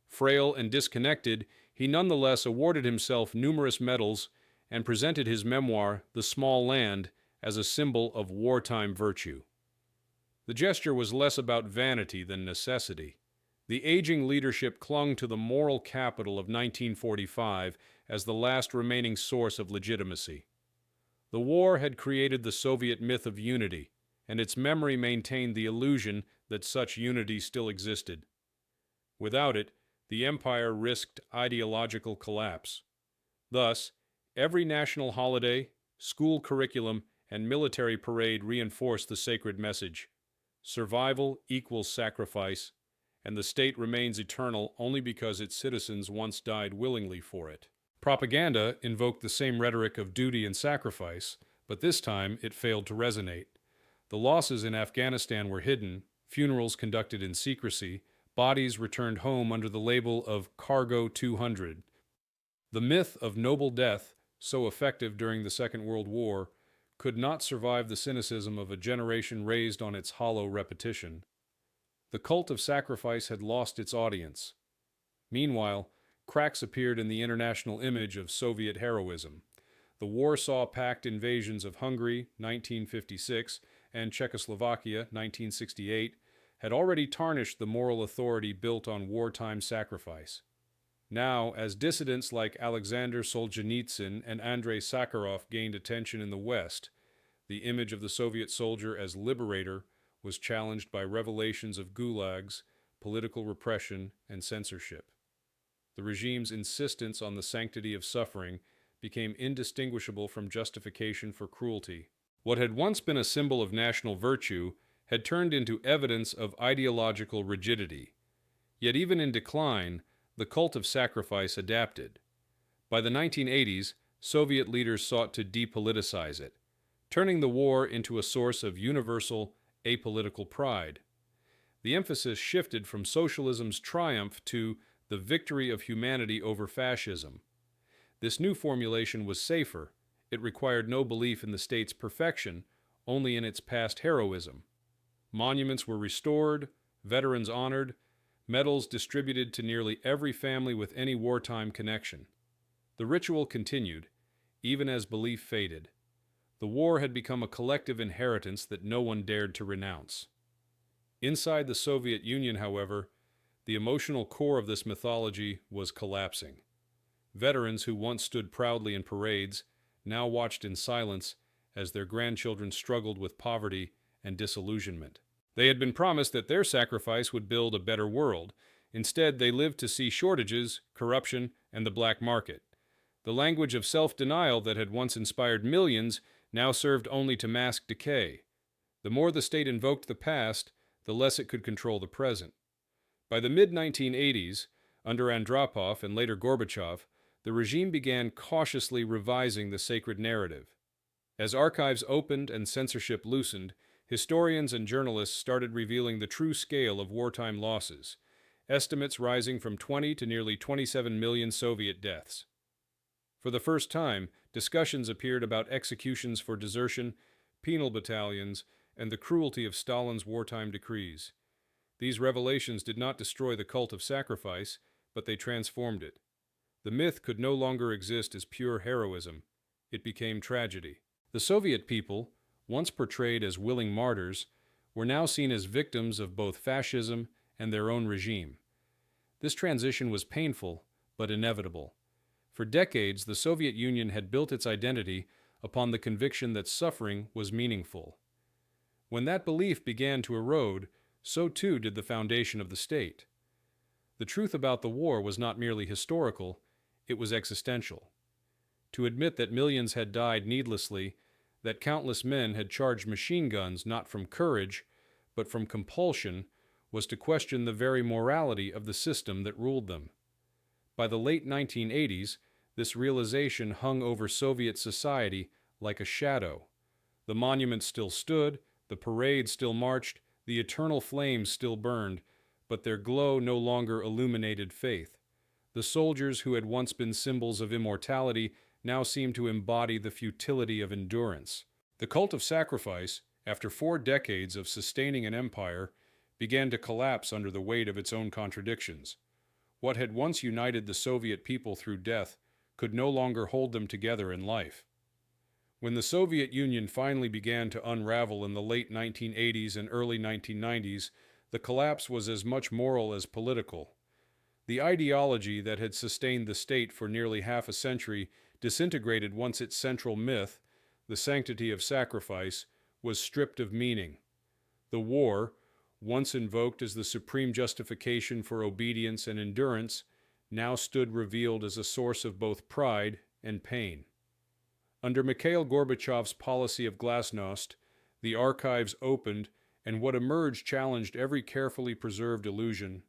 Frail and disconnected, he nonetheless awarded himself numerous medals and presented his memoir, The Small Land, as a symbol of wartime virtue. The gesture was less about vanity than necessity. The aging leadership clung to the moral capital of 1945 as the last remaining source of legitimacy. The war had created the Soviet myth of unity, and its memory maintained the illusion that such unity still existed. Without it, the empire risked ideological collapse. Thus, every national holiday, school curriculum, and military parade reinforced the sacred message: survival equals sacrifice, and the state remains eternal only because its citizens once died willingly for it. Propaganda invoked the same rhetoric of duty and sacrifice, but this time it failed to resonate. The losses in Afghanistan were hidden, funerals conducted in secrecy, bodies returned home under the label of Cargo 200. The myth of noble death, so effective during the Second World War, could not survive the cynicism of a generation raised on its hollow repetition. The cult of sacrifice had lost its audience. Meanwhile, cracks appeared in the international image of Soviet heroism. The Warsaw-Pact invasions of Hungary, 1956, and Czechoslovakia, 1968, had already tarnished the moral authority built on wartime sacrifice. Now, as dissidents like Alexander Solzhenitsyn and Andrei Sakharov gained attention in the West, the image of the Soviet soldier as liberator was challenged by revelations of gulags, political repression, and censorship. The regime's insistence on the sanctity of suffering became indistinguishable from justification for cruelty. What had once been a symbol of national virtue had turned into evidence of ideological rigidity. Yet even in decline, the cult of sacrifice adapted. By the 1980s, Soviet leaders sought to depoliticize it, turning the war into a source of universal, apolitical pride. The emphasis shifted from socialism's triumph to the victory of humanity over fascism. This new formulation was safer. It required no belief in the state's perfection, only in its past heroism. Monuments were restored, veterans honored, medals distributed to nearly every family with any wartime connection. The ritual continued, even as belief faded. The war had become a collective inheritance that no one dared to renounce. Inside the Soviet Union, however, the emotional core of this mythology was collapsing. Veterans who once stood proudly in parades now watched in silence as their grandchildren struggled with poverty and disillusionment. They had been promised that their sacrifice would build a better world. Instead, they lived to see shortages, corruption, and the black market. The language of self-denial that had once inspired millions now served only to mask decay. The more the state invoked the past, the less it could control the present. By the mid-1980s, under Andropov and later Gorbachev, the regime began cautiously revising the sacred narrative. As archives opened and censorship loosened, historians and journalists started revealing the true scale of wartime losses, estimates rising from 20 to nearly 27 million Soviet deaths. For the first time, discussions appeared about executions for desertion, penal battalions, and the cruelty of Stalin's wartime decrees. These revelations did not destroy the cult of sacrifice, but they transformed it. The myth could no longer exist as pure heroism. It became tragedy. The Soviet people, once portrayed as willing martyrs, were now seen as victims of both fascism and their own regime. This transition was painful, but inevitable. For decades, the Soviet Union had built its identity upon the conviction that suffering was meaningful. When that belief began to erode, so too did the foundation of the state. The truth about the war was not merely historical, it was existential. To admit that millions had died needlessly, that countless men had charged machine guns not from courage, but from compulsion, was to question the very morality of the system that ruled them. By the late 1980s, this realization hung over Soviet society like a shadow. The monuments still stood, the parades still marched, the eternal flames still burned, but their glow no longer illuminated faith. The soldiers who had once been symbols of immortality now seemed to embody the futility of endurance. The cult of sacrifice, after 4 decades of sustaining an empire, began to collapse under the weight of its own contradictions. What had once united the Soviet people through death could no longer hold them together in life. When the Soviet Union finally began to unravel in the late 1980s and early 1990s, the collapse was as much moral as political. The ideology that had sustained the state for nearly half a century disintegrated once its central myth, the sanctity of sacrifice, was stripped of meaning. The war, once invoked as the supreme justification for obedience and endurance, now stood revealed as a source of both pride and pain. Under Mikhail Gorbachev's policy of glasnost, the archives opened, and what emerged challenged every carefully preserved illusion.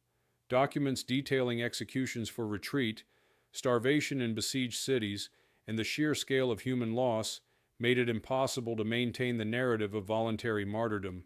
Documents detailing executions for retreat, starvation in besieged cities, and the sheer scale of human loss made it impossible to maintain the narrative of voluntary martyrdom.